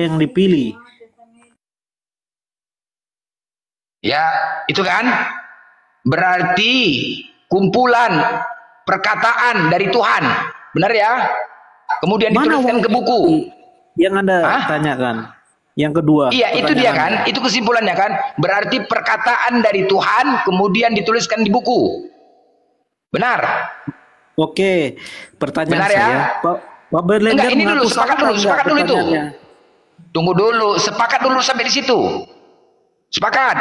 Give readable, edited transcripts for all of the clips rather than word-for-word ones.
yang dipilih. Ya, itu kan berarti kumpulan perkataan dari Tuhan. Benar ya? Kemudian dituliskan ke buku. Yang Anda tanyakan. Yang kedua. Iya, itu dia kan. Itu kesimpulannya kan. Berarti perkataan dari Tuhan kemudian dituliskan di buku. Benar? Oke. Pertanyaan benar saya. Ya? Pak Berlender. Enggak, ini dulu. Sepakat dulu itu. Tunggu dulu. Sepakat dulu sampai di situ. Sepakat?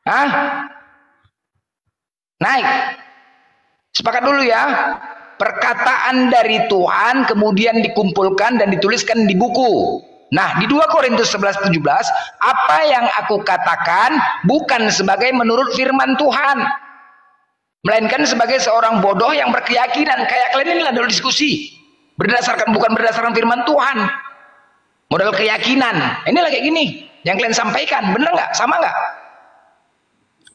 Hah? Naik. Sepakat dulu ya. Perkataan dari Tuhan kemudian dikumpulkan dan dituliskan di buku. Nah, di 2 Korintus 11:17, apa yang aku katakan bukan sebagai menurut firman Tuhan, melainkan sebagai seorang bodoh yang berkeyakinan. Kayak kalian inilah dulu diskusi. Bukan berdasarkan firman Tuhan. Modal keyakinan. Inilah kayak gini. Yang kalian sampaikan. Bener nggak? Sama nggak?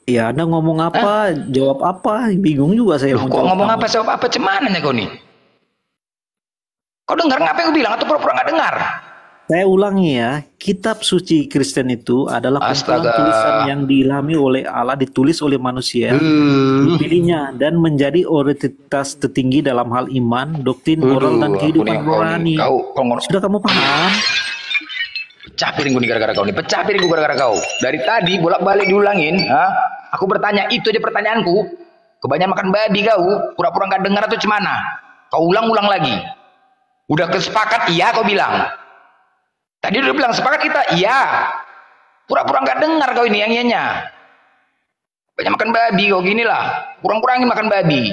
Ya, Anda ngomong apa, jawab apa, bingung juga saya. Loh, kok ngomong apa, jawab apa, cemananya kau nih? Kau dengar nggak apa yang gue bilang atau pura-pura nggak dengar? Saya ulangi ya, kitab suci Kristen itu adalah kumpulan tulisan yang diilhami oleh Allah, ditulis oleh manusia, dipilihnya dan menjadi otoritas tertinggi dalam hal iman, doktrin, moral, dan kehidupan rohani. Sudah kamu paham? Pecah piring gue gara-gara kau nih, pecah piring gue gara-gara kau. Dari tadi bolak-balik diulangin, aku bertanya, itu aja pertanyaanku. Kebanyakan makan babi kau, pura-pura nggak dengar atau cemana? Kau ulang-ulang lagi. Udah kesepakat iya kau bilang. Tadi udah bilang sepakat kita, iya. Pura-pura nggak dengar kau ini yang ianya. Banyak makan babi kau ginilah. Kurang-kurangin makan babi.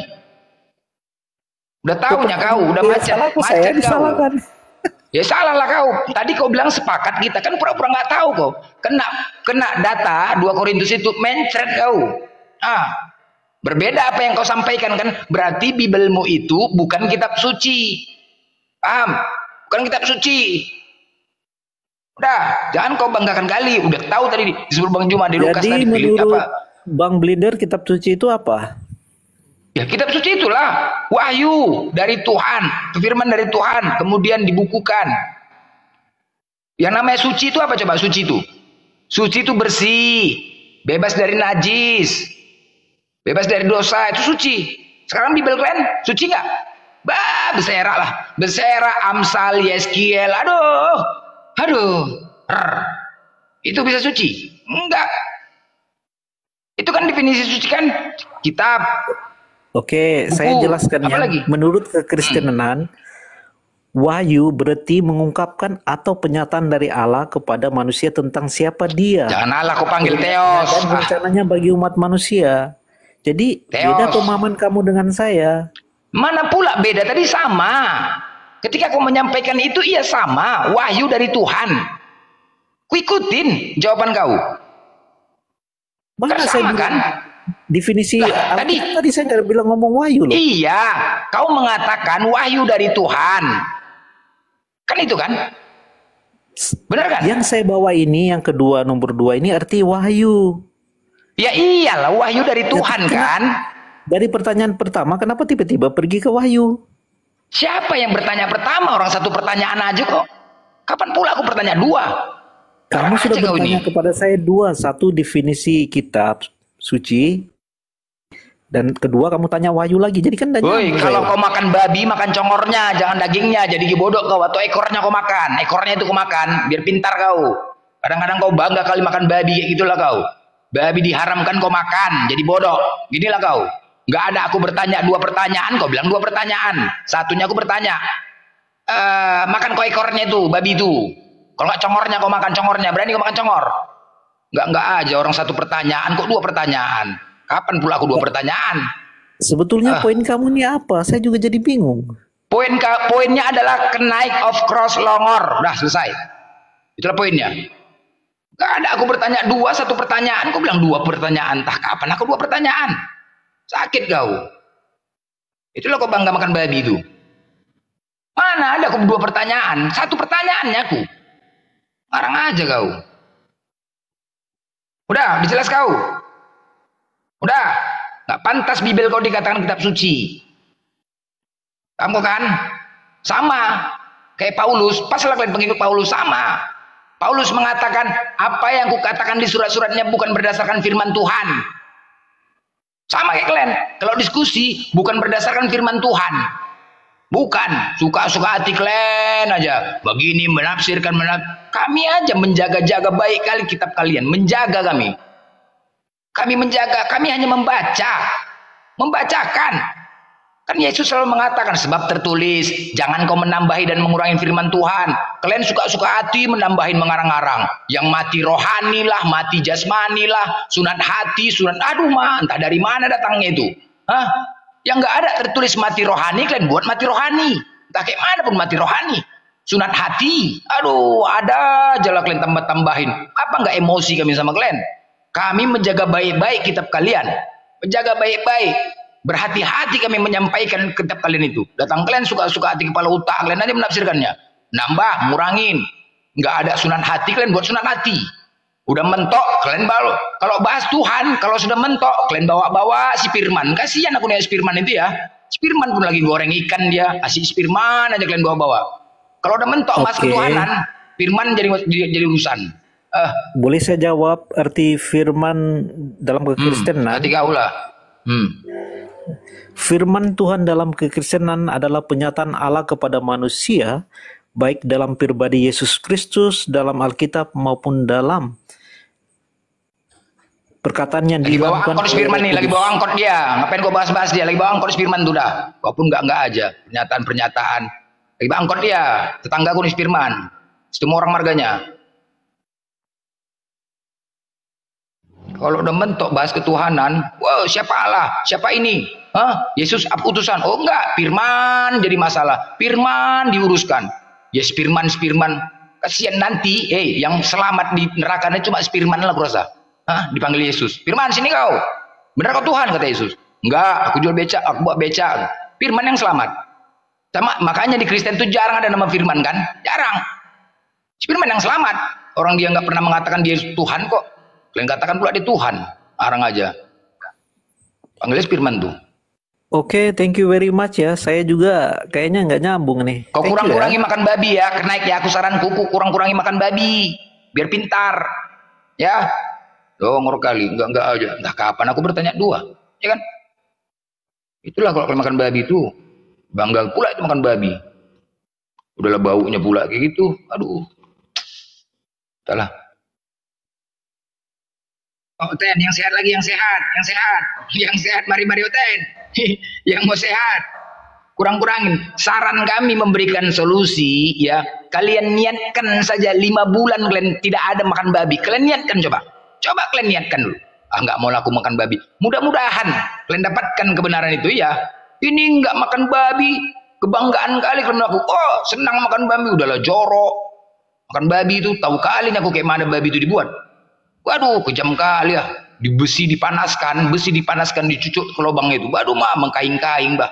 Udah tahunya kau, udah macet kau. Ya salah lah kau. Tadi kau bilang sepakat kita, kan pura-pura nggak tahu kau. Kena data 2 Korintus itu mencret kau. Berbeda apa yang kau sampaikan kan? Berarti Bibelmu itu bukan kitab suci. Paham? Bukan kitab suci. Udah, jangan kau banggakan kali. Udah tahu tadi disebut Bang Juma di Lukas tadi. Menurut Bang Blinder, kitab suci itu apa? Ya kitab suci itulah wahyu dari Tuhan, firman dari Tuhan, kemudian dibukukan. Yang namanya suci itu apa coba? Suci itu suci itu bersih, bebas dari najis, bebas dari dosa, itu suci. Sekarang Bibel kalian suci nggak? Berserak lah, berserak Amsal, Yeskiel, aduh, itu bisa suci? Enggak. Itu kan definisi suci kan kitab. Oke, saya jelaskan ya. Menurut kekristenan, wahyu berarti mengungkapkan atau penyataan dari Allah kepada manusia tentang siapa dia. Jangan Allah kau panggil Theos. Dan rencananya bagi umat manusia. Jadi beda pemahaman kamu dengan saya. Mana pula beda, tadi sama. Ketika kau menyampaikan itu iya sama, wahyu dari Tuhan. Ku ikutin jawaban kau. Mana sama kan? Definisi tadi saya nggak bilang ngomong wahyu loh. Iya, kau mengatakan wahyu dari Tuhan. Kan itu kan? Benar kan? Yang saya bawa ini, yang kedua, nomor 2 ini arti wahyu. Ya iyalah, wahyu dari Tuhan kan? Dari pertanyaan pertama, kenapa tiba-tiba pergi ke wahyu? Siapa yang bertanya pertama? Orang satu pertanyaan aja kok. Kapan pula aku bertanya 2? Kamu sudah bertanya kepada saya 2. Satu definisi kitab suci, dan kedua kamu tanya wahyu lagi. Jadi kan kalau kau makan babi, makan congornya, jangan dagingnya. Jadi bodoh kau, atau ekornya kau makan. Ekornya itu kau makan, biar pintar kau. Kadang-kadang kau bangga kali makan babi, kayak gitulah kau. Babi diharamkan kau makan, jadi bodoh. Ginilah kau. Nggak ada aku bertanya 2 pertanyaan, kau bilang 2 pertanyaan. Satunya aku bertanya, makan kau ekornya itu, babi itu. Kalau nggak congornya kau makan congornya, berani kau makan congor? Nggak aja orang 1 pertanyaan, kok 2 pertanyaan. Kapan pula aku 2 pertanyaan? Sebetulnya poin kamu ini apa? Saya juga jadi bingung. Poinnya adalah kenaik of cross longor. Udah selesai. Itulah poinnya. Nggak ada aku bertanya 1 pertanyaan. Kau bilang 2 pertanyaan. Entah kapan aku 2 pertanyaan. Sakit kau. Itulah kau bangga makan babi itu. Mana ada aku 2 pertanyaan? 1 pertanyaannya aku. Ngarang aja kau. Udah, dijelas kau. Udah, nggak pantas Bibel kau dikatakan kitab suci. Kamu kan sama. Kayak Paulus, paslah kalian pengikut Paulus sama. Paulus mengatakan, apa yang kukatakan di surat-suratnya bukan berdasarkan firman Tuhan. Sama kayak kalian. Kalau diskusi, bukan berdasarkan firman Tuhan. Bukan, suka-suka hati kalian aja. Begini menafsirkan, kami aja menjaga-jaga baik kali kitab kalian. Menjaga kami. Kami menjaga, kami hanya membacakan. Kan Yesus selalu mengatakan, sebab tertulis, jangan kau menambahi dan mengurangi firman Tuhan. Kalian suka-suka hati menambahin mengarang-arang. Yang mati rohani lah, mati jasmani lah, sunat hati, sunat, aduh mah, entah dari mana datangnya itu. Hah? Yang nggak ada tertulis mati rohani, kalian buat mati rohani. Entah kayak mana pun mati rohani. Sunat hati, aduh ada aja lah kalian tambah-tambahin. Apa nggak emosi kami sama kalian? Kami menjaga baik-baik kitab kalian. Menjaga baik-baik. Berhati-hati kami menyampaikan kitab kalian itu. Datang kalian suka-suka hati kepala otak, kalian aja menafsirkannya. Nambah, ngurangin. Nggak ada sunat hati, kalian buat sunat hati. Udah mentok, kalian bawa. Kalau bahas Tuhan, kalau sudah mentok, kalian bawa-bawa si Firman. Kasihan aku nih si Firman itu ya. Si Firman pun lagi goreng ikan dia. Asik si Firman aja kalian bawa-bawa. Kalau udah mentok bahas ketuhanan, Firman jadi urusan. Boleh saya jawab arti firman dalam kekristenan? Hati kau lah. Firman Tuhan dalam kekristenan adalah penyataan Allah kepada manusia, baik dalam pribadi Yesus Kristus, dalam Alkitab maupun dalam perkataan yang dilakukan. Lagi bawa angkot firman nih, lagi bawa angkot dia. Ngapain kau bahas-bahas dia? Lagi bawa angkot firman tuh dah. Walaupun enggak aja pernyataan-pernyataan. Lagi bawa angkot dia. Tetangga aku nih firman. Semua orang marganya. Kalau udah mentok bahas ketuhanan, wow, siapa Allah? Siapa ini? Hah? Yesus utusan? Oh enggak, firman jadi masalah. Firman diuruskan. Ya firman. Kasihan nanti, yang selamat di nerakanya cuma firman lah aku rasa. Hah? Dipanggil Yesus. Firman sini kau. Benar kau Tuhan kata Yesus. Enggak, aku jual beca, aku buat beca. Firman yang selamat. Sama, makanya di Kristen itu jarang ada nama firman kan? Jarang. Firman yang selamat. Orang dia nggak pernah mengatakan dia Tuhan kok. Kalian katakan pula dia Tuhan, arang aja. Panggilnya firman tuh. Oke, thank you very much ya. Saya juga kayaknya nggak nyambung nih. Kau kurang-kurangi makan babi ya, kenaik ya. Aku saranku kurang-kurangi makan babi, biar pintar. Ya, ngorok kali, enggak aja. Entah kapan aku bertanya dua, ya kan? Itulah kalau makan babi itu bangga pula itu makan babi. Udahlah baunya pula kayak gitu. Aduh, salah. Oh, Ten, yang sehat lagi, yang sehat, mari Ten, yang mau sehat, kurang-kurangin. Saran kami memberikan solusi, ya, kalian niatkan saja 5 bulan kalian tidak ada makan babi, kalian niatkan coba kalian niatkan dulu. Nggak mau aku makan babi, mudah-mudahan kalian dapatkan kebenaran itu ya. Ini nggak makan babi, kebanggaan kali kalian aku, oh senang makan babi, udahlah jorok, makan babi itu tahu kali aku kayak mana babi itu dibuat. Waduh, kejam kali ya. Besi dipanaskan, dicucuk ke lubang itu. Waduh, mah mengkaing-kaing, bah.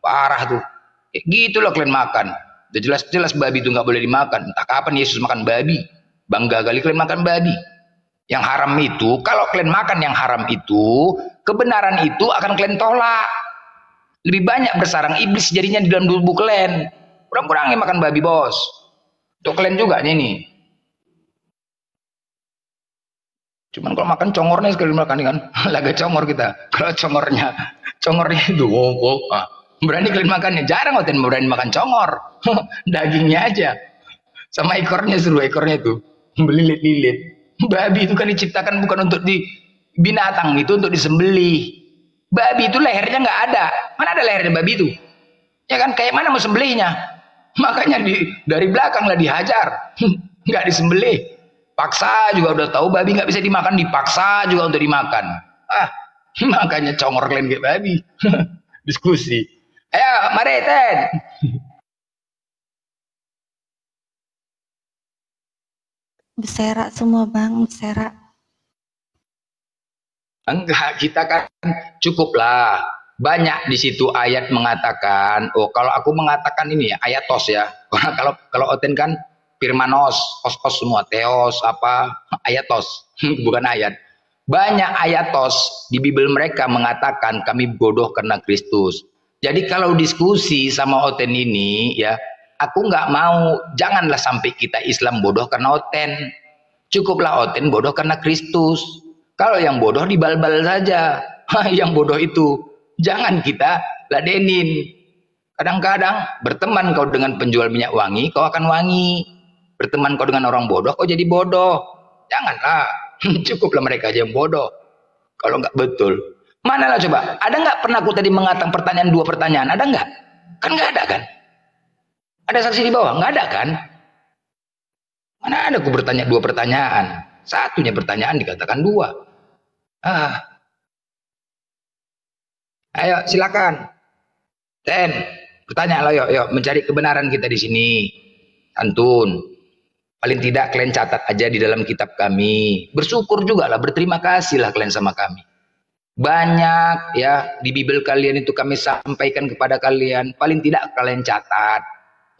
Parah tuh. Kayak gitu loh kalian makan. Udah jelas-jelas babi itu nggak boleh dimakan. Entah kapan Yesus makan babi. Bangga kali kalian makan babi. Yang haram itu, kalau kalian makan yang haram itu, kebenaran itu akan kalian tolak. Lebih banyak bersarang iblis jadinya di dalam tubuh kalian. Kurang-kurangin makan babi, bos. Untuk kalian juga nih. Cuman kalau makan congornya sekali makan kan, laga congor kita. Kalau congornya itu, berani kalian makannya. Jarang waktu berani makan congor, dagingnya aja, sama ekornya ekornya itu melilit-lilit. Babi itu kan diciptakan bukan untuk di binatang, itu untuk disembelih. Babi itu lehernya nggak ada, mana ada lehernya babi itu? Ya kan, kayak mana mau sembelihnya? Makanya dari belakang lah dihajar, nggak disembelih. Paksa juga udah tahu babi nggak bisa dimakan, dipaksa juga untuk dimakan. Makanya congor kalian kayak babi. Diskusi. Ayo, mari Ten. Berserak semua bang, berserak. Enggak, kita kan cukuplah. Banyak di situ ayat mengatakan. Oh, kalau aku mengatakan ini ya ayatos ya. Kalau Oten kan Firmanos, os semua, teos, ayatos, bukan ayat. Banyak ayatos di Bible mereka mengatakan kami bodoh karena Kristus. Jadi kalau diskusi sama Oten ini, ya, Aku nggak mau, janganlah sampai kita Islam bodoh karena Oten. Cukuplah Oten bodoh karena Kristus. Kalau yang bodoh dibal-bal saja. Yang bodoh itu jangan kita ladenin. Kadang-kadang berteman kau dengan penjual minyak wangi, kau akan wangi. Berteman kau dengan orang bodoh, kau jadi bodoh. Janganlah. Cukuplah mereka aja yang bodoh. Kalau nggak betul. Manalah coba. Ada nggak pernah aku tadi mengatakan pertanyaan 2 pertanyaan? Ada nggak? Kan nggak ada kan? Ada saksi di bawah? Nggak ada kan? Mana ada aku bertanya 2 pertanyaan? Satunya pertanyaan dikatakan 2. Ayo silakan. Ten, bertanya lah yuk, mencari kebenaran kita di sini. Santun. Paling tidak kalian catat aja di dalam kitab kami. Bersyukur juga lah, berterima kasih lah kalian sama kami. Banyak ya di Bible kalian itu kami sampaikan kepada kalian. Paling tidak kalian catat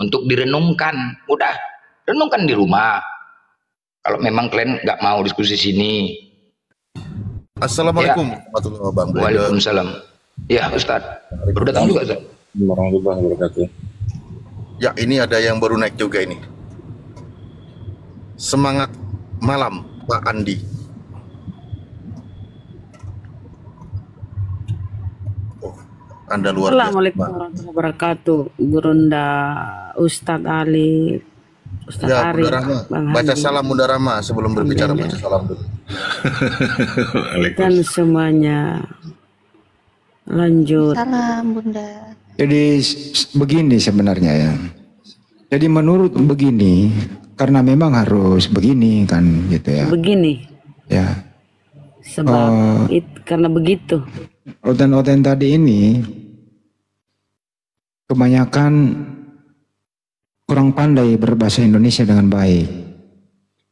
untuk direnungkan. Udah, renungkan di rumah. Kalau memang kalian nggak mau diskusi sini. Assalamualaikum warahmatullahi wabarakatuh. Waalaikumsalam. Ya Ustadz, baru datang juga Ustadz. Warahmatullahi wabarakatuh. Ya, ini ada yang baru naik juga ini. Semangat malam Pak Andi. Oh, Anda luar biasa. Assalamualaikum warahmatullahi wabarakatuh. Gurunda Ustadz Ali, Ustadz Ya, Ari, Bunda Rahma. Bang Baca Hadi. salam Bunda Rahma sebelum berbicara, baca salam dulu. Dan semuanya lanjut. Salam Bunda. Jadi begini sebenarnya ya. Jadi menurut begini, karena memang harus begini kan gitu ya. Begini, Ya. sebab karena begitu. Oten-oten tadi ini kebanyakan kurang pandai berbahasa Indonesia dengan baik.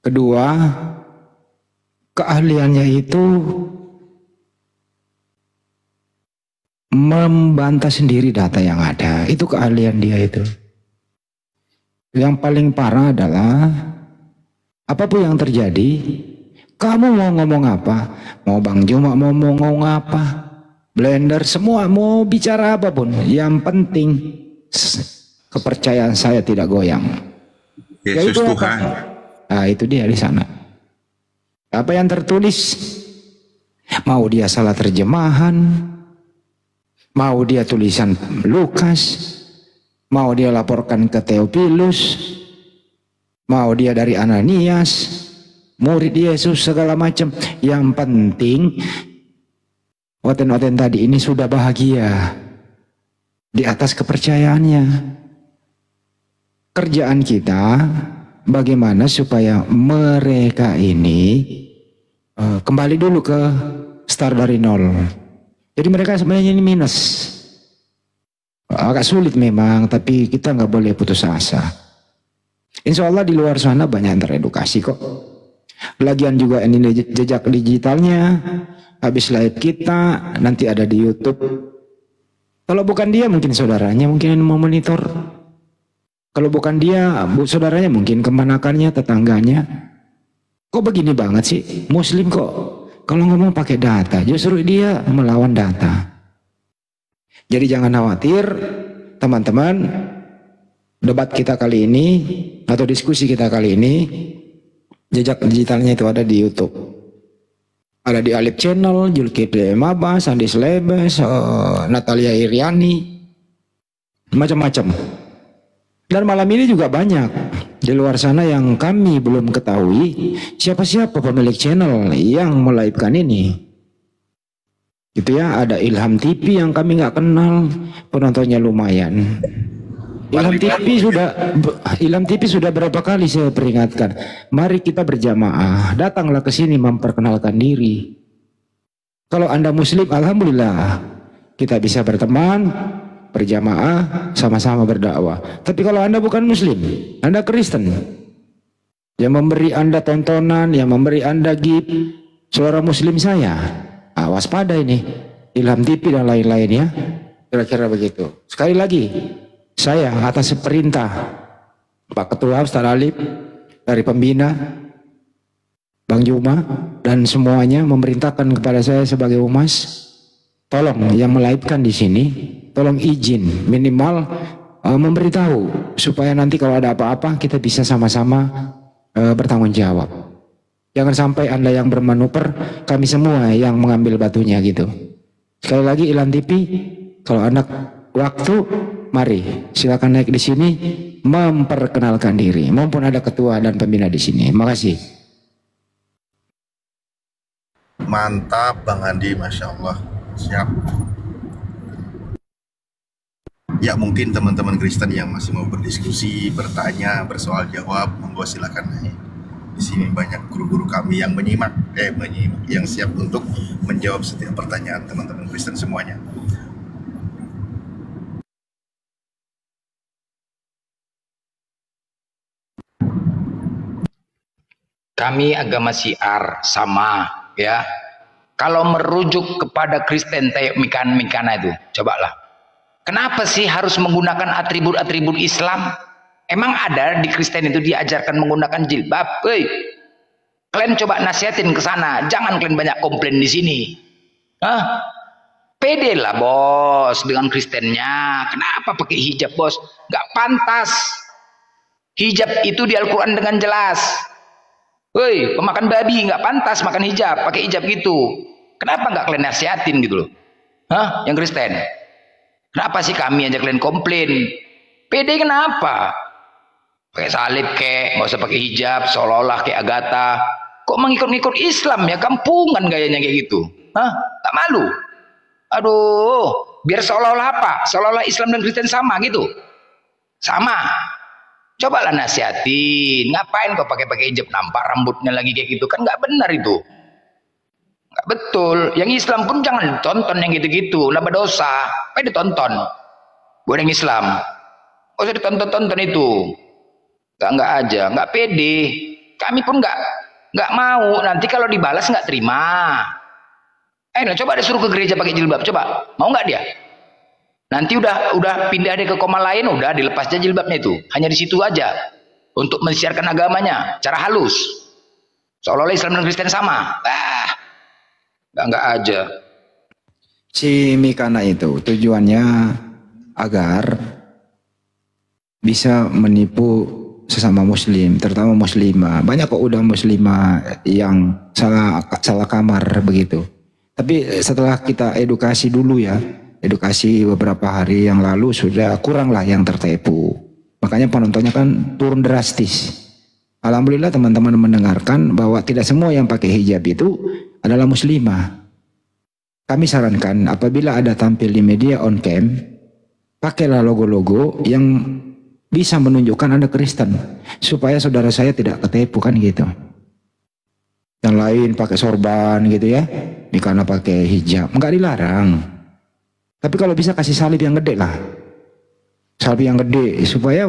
Kedua, keahliannya itu membantah sendiri data yang ada. Itu keahlian dia itu. Yang paling parah adalah apapun yang terjadi, kamu mau ngomong apa, mau Bang Juma mau ngomong apa, Blender semua mau bicara apapun, yang penting kepercayaan saya tidak goyang. Yesus Yaitu Tuhan. Nah, itu dia di sana. Apa yang tertulis, mau dia salah terjemahan, mau dia tulisan Lukas, mau dia laporkan ke Theophilus, mau dia dari Ananias, murid Yesus segala macam. Yang penting oten-oten tadi ini sudah bahagia di atas kepercayaannya. Kerjaan kita bagaimana supaya mereka ini kembali dulu ke start dari nol. Jadi mereka sebenarnya ini minus. Agak sulit memang, tapi kita nggak boleh putus asa. Insya Allah di luar sana banyak yang teredukasi kok. Lagian juga ini jejak digitalnya, habis live kita nanti ada di YouTube. Kalau bukan dia mungkin saudaranya mungkin yang memonitor. Kalau bukan dia, saudaranya mungkin kemanakannya, tetangganya. Kok begini banget sih? Muslim kok kalau ngomong pakai data, justru dia melawan data. Jadi jangan khawatir teman-teman, debat kita kali ini atau diskusi kita kali ini, jejak digitalnya itu ada di YouTube. Ada di Alif Channel, Julkifli Mabas, Andi Slebes, Natalia Iriani, macam-macam. Dan malam ini juga banyak di luar sana yang kami belum ketahui siapa-siapa pemilik channel yang melive-kan ini. Gitu ya, ada Ilham TV yang kami nggak kenal, penontonnya lumayan. Ilham TV sudah berapa kali saya peringatkan, mari kita berjamaah, datanglah ke sini memperkenalkan diri. Kalau Anda Muslim, alhamdulillah kita bisa berteman, berjamaah, sama-sama berdakwah. Tapi kalau Anda bukan Muslim, Anda Kristen, yang memberi Anda tontonan, yang memberi Anda gift, suara Muslim saya, waspada ini, Ilham TV dan lain-lainnya, kira-kira begitu. Sekali lagi, saya atas perintah Pak Ketua Ustadz Alif dari pembina, Bang Juma dan semuanya memerintahkan kepada saya sebagai umas, tolong yang melive-kan di sini, tolong izin minimal memberitahu supaya nanti kalau ada apa-apa kita bisa sama-sama bertanggung jawab. Jangan sampai Anda yang bermanuver, kami semua yang mengambil batunya gitu. Sekali lagi Ilan TV, kalau anak waktu, mari silakan naik di sini memperkenalkan diri. Maupun ada ketua dan pembina di sini. Makasih. Mantap Bang Andi, Masya Allah. Siap. Ya mungkin teman-teman Kristen yang masih mau berdiskusi, bertanya, bersoal jawab, monggo silakan naik. Di sini banyak guru-guru kami yang menyimak, yang siap untuk menjawab setiap pertanyaan teman-teman Kristen semuanya. Kami agama Syiar sama ya. Kalau merujuk kepada Kristen kayak Mikana itu, cobalah. Kenapa sih harus menggunakan atribut-atribut Islam? Emang ada di Kristen itu diajarkan menggunakan jilbab? Hei, kalian coba nasihatin ke sana, jangan kalian banyak komplain di sini. Hah? Pede lah bos dengan Kristennya. Kenapa pakai hijab bos? Gak pantas. Hijab itu di Al-Quran dengan jelas. Woi, pemakan babi nggak pantas makan hijab, pakai hijab gitu. Kenapa nggak kalian nasihatin gitu loh? Hah? Yang Kristen? Kenapa sih kami aja kalian komplain? Pede kenapa? Pakai salib kek, nggak usah pakai hijab, seolah-olah kayak Agatha. Kok mengikut-ngikut Islam ya? Kampungan gayanya kayak gitu. Hah? Tak malu? Aduh, biar seolah-olah apa? Seolah-olah Islam dan Kristen sama gitu? Sama. Cobalah nasihatin, ngapain kau pakai hijab, nampak rambutnya lagi kayak gitu, kan nggak benar itu, nggak betul. Yang Islam pun jangan ditonton yang gitu-gitu, lah berdosa, apa ditonton? Buat yang Islam, nggak usah ditonton-tonton itu, nggak aja, nggak pede. Kami pun nggak mau, nanti kalau dibalas nggak terima. Coba disuruh ke gereja pakai jilbab, coba, mau nggak dia? Nanti udah pindah deh ke koma lain, udah dilepas aja jilbabnya itu. Hanya di situ aja. Untuk mensiarkan agamanya. Cara halus. Seolah-olah Islam dan Kristen sama. Enggak aja. Si Mikana itu tujuannya agar bisa menipu sesama muslim, terutama muslimah. Banyak kok udah muslimah yang salah kamar begitu. Tapi setelah kita edukasi dulu ya, edukasi beberapa hari yang lalu sudah kurang lah yang tertipu. Makanya penontonnya kan turun drastis. Alhamdulillah teman-teman mendengarkan bahwa tidak semua yang pakai hijab itu adalah muslimah. Kami sarankan apabila ada tampil di media on cam, pakailah logo-logo yang bisa menunjukkan Anda Kristen. Supaya saudara saya tidak ketipu kan gitu. Yang lain pakai sorban gitu ya, Mikana pakai hijab, enggak dilarang. Tapi kalau bisa kasih salib yang gede lah. Salib yang gede. Supaya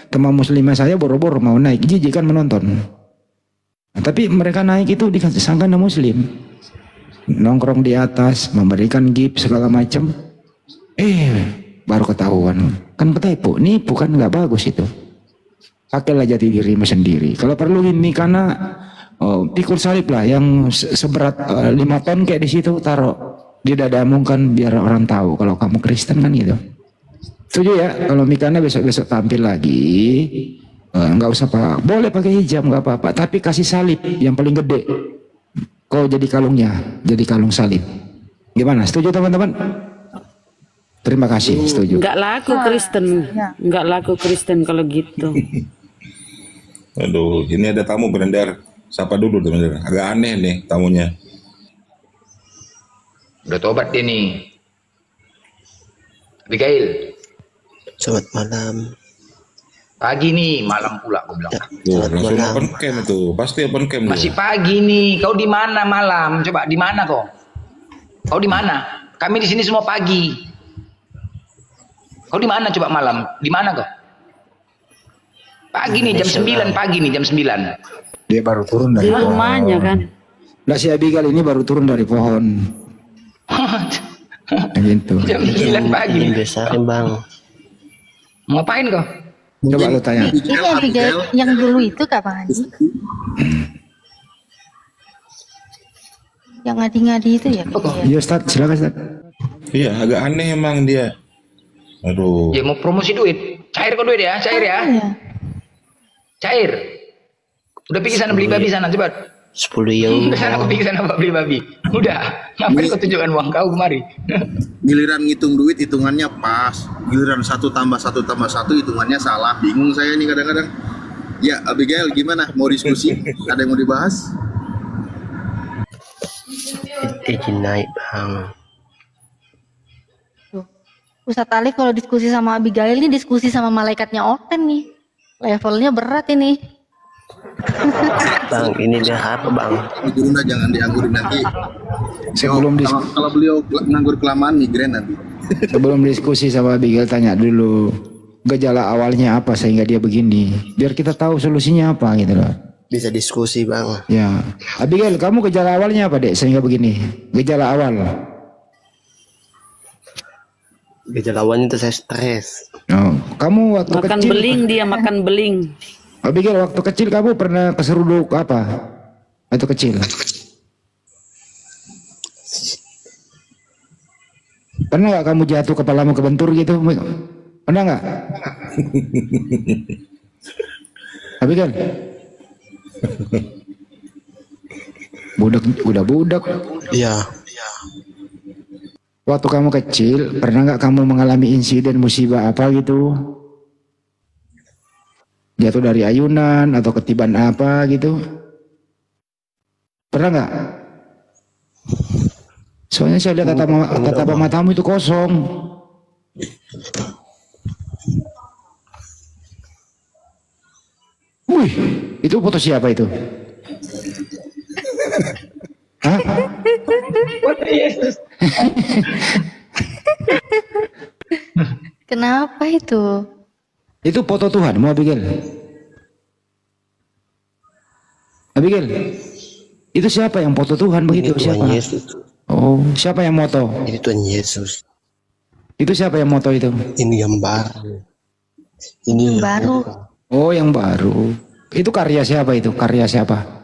teman muslimah saya boro-boro mau naik. Jijik kan menonton. Nah, tapi mereka naik itu disangka muslim. Nongkrong di atas. Memberikan gift segala macam. Baru ketahuan. Kan ketipu. Nipu kan nggak bagus itu. Pakailah jati dirimu sendiri. Kalau perlu ini karena pikul salib lah. Yang seberat 5 ton kayak di situ taruh di dadamu kan biar orang tahu kalau kamu Kristen kan gitu. Setuju ya? Kalau Mikana besok-besok tampil lagi, nggak usah pak, boleh pakai hijab nggak apa-apa, tapi kasih salib yang paling gede. Kau jadi kalungnya, jadi kalung salib. Gimana? Setuju teman-teman? Terima kasih. Setuju. Nggak laku Kristen, nggak laku Kristen kalau gitu. Aduh, ini ada tamu beredar. Sapa dulu teman-teman. Agak aneh nih tamunya. Udah tobat dia nih. Abigail. Selamat malam. Pagi nih, malam pula aku bilang. Tuh, langsung open cam itu. Pasti open cam. Masih pagi nih. Kau di mana malam? Coba di mana kau? Kau di mana? Kami di sini semua pagi. Kau di mana coba malam? Di mana kau? Pagi nih jam 9 pagi nih jam 9. Dia baru turun dari pohon. Di rumahnya kan. Nah si Abigail ini baru turun dari pohon. Gitu. Jam 9 pagi. Besarin bang. Ngapain kau? Coba lu tanya. Ini Abigail yang dulu itu Kak Bang Haji? Yang ngadi-ngadi itu ya? Iya Ustaz, silakan Ustaz. Iya, agak aneh emang dia. Aduh. Ya mau promosi duit. Cair kok duit ya, cair ya. Cair. Udah pergi sana beli babi sana coba. 10 yang. Udah sana aku pergi sana beli babi. Udah. Ngapain kau tunjukkan uang kau kemari? Giliran ngitung duit hitungannya pas. Giliran 1 tambah 1 tambah 1 hitungannya salah. Bingung saya nih kadang-kadang. Ya, Abigail gimana? Mau diskusi? Ada yang mau dibahas? Izin naik bang. Ustadz Ali kalau diskusi sama Abigail ini diskusi sama malaikatnya Oten nih. Levelnya berat ini. Bang, ini dia apa bang? Gurunda jangan dianggurin nanti. Sebelum kalau beliau nganggur kelamaan migrain nanti. Sebelum diskusi sama Abigail, tanya dulu gejala awalnya apa sehingga dia begini. Biar kita tahu solusinya apa gitu loh. Bisa diskusi bang. Ya, Abigail, kamu gejala awalnya apa dek sehingga begini? Gejala awal. Gejala awalnya itu saya stres. Oh, kamu waktu Makan kecil. beling dia, makan beling. Abigail, waktu kecil kamu pernah keseruduk apa? Waktu kecil. Pernah nggak kamu jatuh kepalamu kebentur gitu? Pernah nggak? Abigail. Udah budak. Iya. Waktu kamu kecil, pernah nggak kamu mengalami insiden musibah apa gitu? Jatuh dari ayunan atau ketiban apa gitu? Pernah nggak? Soalnya saya lihat tatap matamu itu kosong. Wih, itu foto siapa itu? Hah? Foto Yesus. Kenapa itu? Itu foto Tuhan, mau Abigail? Abigail, itu siapa yang foto Tuhan begitu? Ini Siapa? Tuhan Yesus. Oh, siapa yang moto? Ini Tuhan Yesus. Itu siapa yang moto itu? Ini yang baru. Ini yang baru. Oh, yang baru. Itu karya siapa itu? Karya siapa?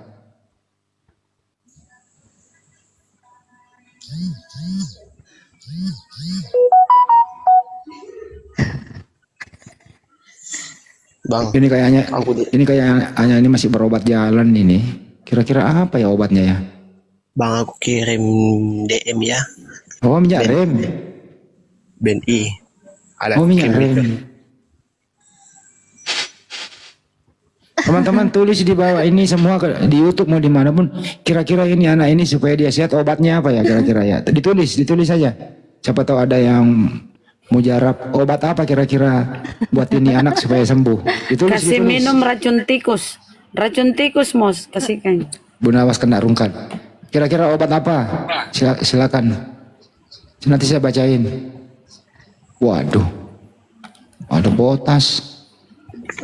Bang, Ini kayaknya ini masih berobat jalan ini. Kira-kira apa ya obatnya ya? Bang, aku kirim DM ya. Oh, minyak rem. BNI. Ada Oh, minyak rem. Teman-teman tulis di bawah ini semua di YouTube mau dimanapun. Kira-kira ini anak ini supaya dia sehat obatnya apa ya kira-kira ya? Ditulis saja. Siapa tahu ada yang mujarab obat apa kira-kira buat ini anak supaya sembuh. Kasih minum racun tikus. Racun tikus mos kasihkan. Bu Nawas kena rungkat. Kira-kira obat apa? Silakan. Nanti saya bacain. Waduh. Ada potas.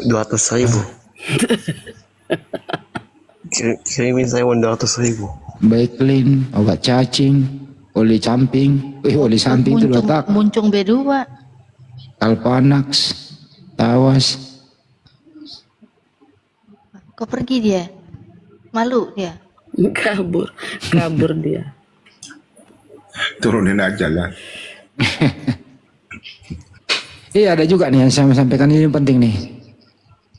200.000. Kirimin saya 200.000. Baiklin, obat cacing, oli camping, oli samping itu letak. Muncung B2. Kalpanax, tawas. Kok pergi dia? Malu dia? Kabur dia. Turunin aja lah. Iya, ada juga nih yang saya sampaikan ini penting nih.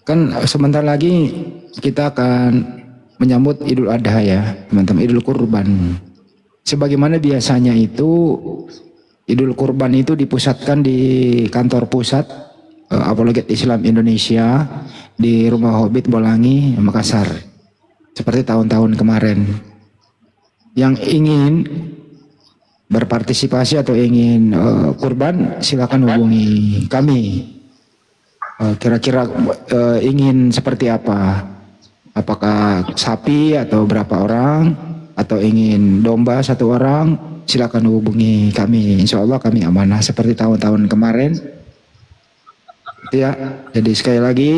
Kan sebentar lagi kita akan menyambut Idul Adha ya, teman-teman, Idul Kurban. Sebagaimana biasanya itu Idul Kurban itu dipusatkan di kantor pusat Apologet Islam Indonesia di Rumah Hobbit Bolangi, Makassar. Seperti tahun-tahun kemarin. Yang ingin berpartisipasi atau ingin kurban silakan hubungi kami. Kira-kira ingin seperti apa? Apakah sapi atau berapa orang? Atau ingin domba 1 orang? Silakan hubungi kami. Insya Allah kami amanah seperti tahun-tahun kemarin. Ya, jadi sekali lagi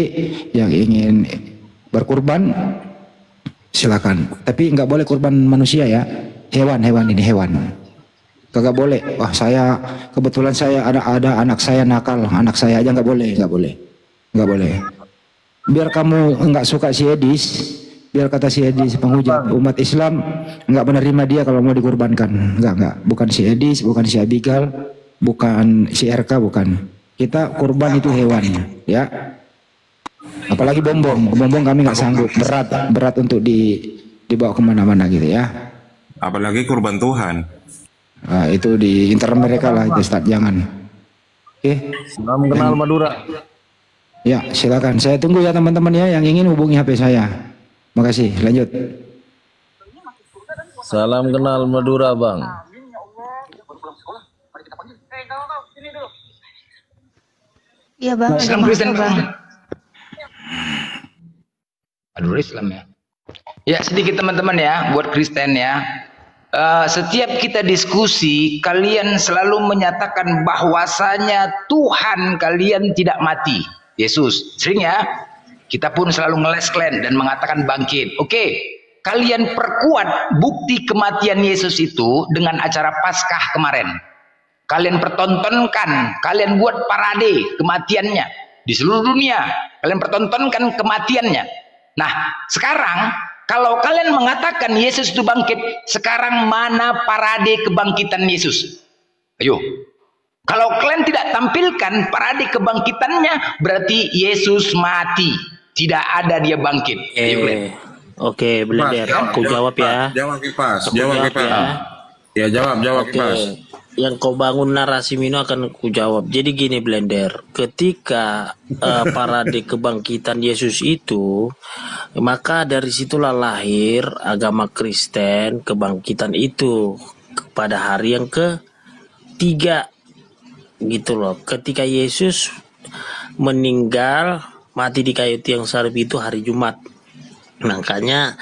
yang ingin berkurban silakan. Tapi nggak boleh kurban manusia ya. Hewan ini hewan. Kagak boleh. Wah, kebetulan saya ada anak saya nakal, anak saya aja nggak boleh. Biar kamu nggak suka si Edis, biar kata si Edis penghujat umat Islam nggak menerima dia kalau mau dikurbankan. Nggak, bukan si Edis, bukan si Abigail, bukan si RK, bukan. kita kurban itu hewannya, ya. Apalagi bombong kami nggak sanggup, berat untuk dibawa kemana-mana gitu ya. Apalagi kurban Tuhan. Nah, itu di internet mereka lah itu, Ustaz, jangan. Oke. Salam kenal Madura. Ya, silakan. Saya tunggu ya teman-teman ya, yang ingin hubungi HP saya. Makasih. Lanjut. Salam kenal Madura, Bang. Iya Bang. Islam Kristen Bang. Aduh, Islam ya. Ya, sedikit teman-teman ya, buat Kristen ya. Setiap kita diskusi, kalian selalu menyatakan bahwasanya Tuhan kalian tidak mati. Yesus, sering ya. Kita pun selalu ngeles kalian dan mengatakan bangkit. Oke, kalian perkuat bukti kematian Yesus itu dengan acara Paskah kemarin. Kalian pertontonkan, kalian buat parade kematiannya di seluruh dunia. Kalian pertontonkan kematiannya. Nah, sekarang kalau kalian mengatakan Yesus itu bangkit, sekarang mana parade kebangkitan Yesus? Ayo. Kalau kalian tidak tampilkan parade kebangkitannya, berarti Yesus mati. Tidak ada dia bangkit. Ayo, Oke, Blender, aku jawab ya. Jawab Kipas, jawab Kipas. Ya, jawab Kipas. Yang kau bangun narasi Mino akan ku jawab. Jadi gini Blender, ketika parade kebangkitan Yesus itu, maka dari situlah lahir agama Kristen kebangkitan itu pada hari yang ketiga, gitu loh. Ketika Yesus meninggal mati di kayu tiang salib itu hari Jumat, makanya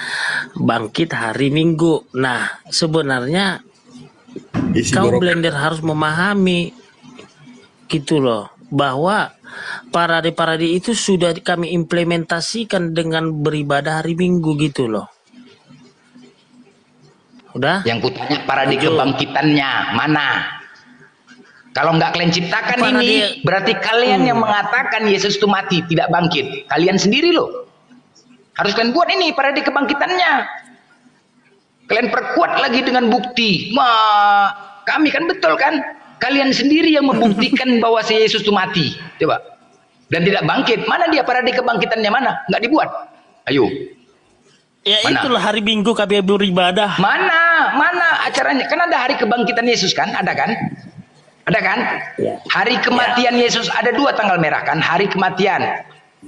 bangkit hari Minggu. Nah, sebenarnya kau Blender harus memahami gitu loh, bahwa parade-parade itu sudah kami implementasikan dengan beribadah hari Minggu gitu loh. Udah? Yang kutanya parade kebangkitannya mana? Kalau nggak kalian ciptakan ini, berarti kalian yang mengatakan Yesus itu mati, tidak bangkit. Kalian sendiri loh. Harus kalian buat ini parade kebangkitannya. Kalian perkuat lagi dengan bukti. Kami kan betul kan? Kalian sendiri yang membuktikan bahwa si Yesus itu mati. Coba. Dan tidak bangkit. Mana dia parade kebangkitannya mana? Nggak dibuat. Ayo. Ya mana? Itulah hari Minggu kami beribadah. Mana acaranya? Kan ada hari kebangkitan Yesus kan? Ada kan? Ada kan? Ya. Hari kematian Yesus ada 2 tanggal merah kan? Hari kematian.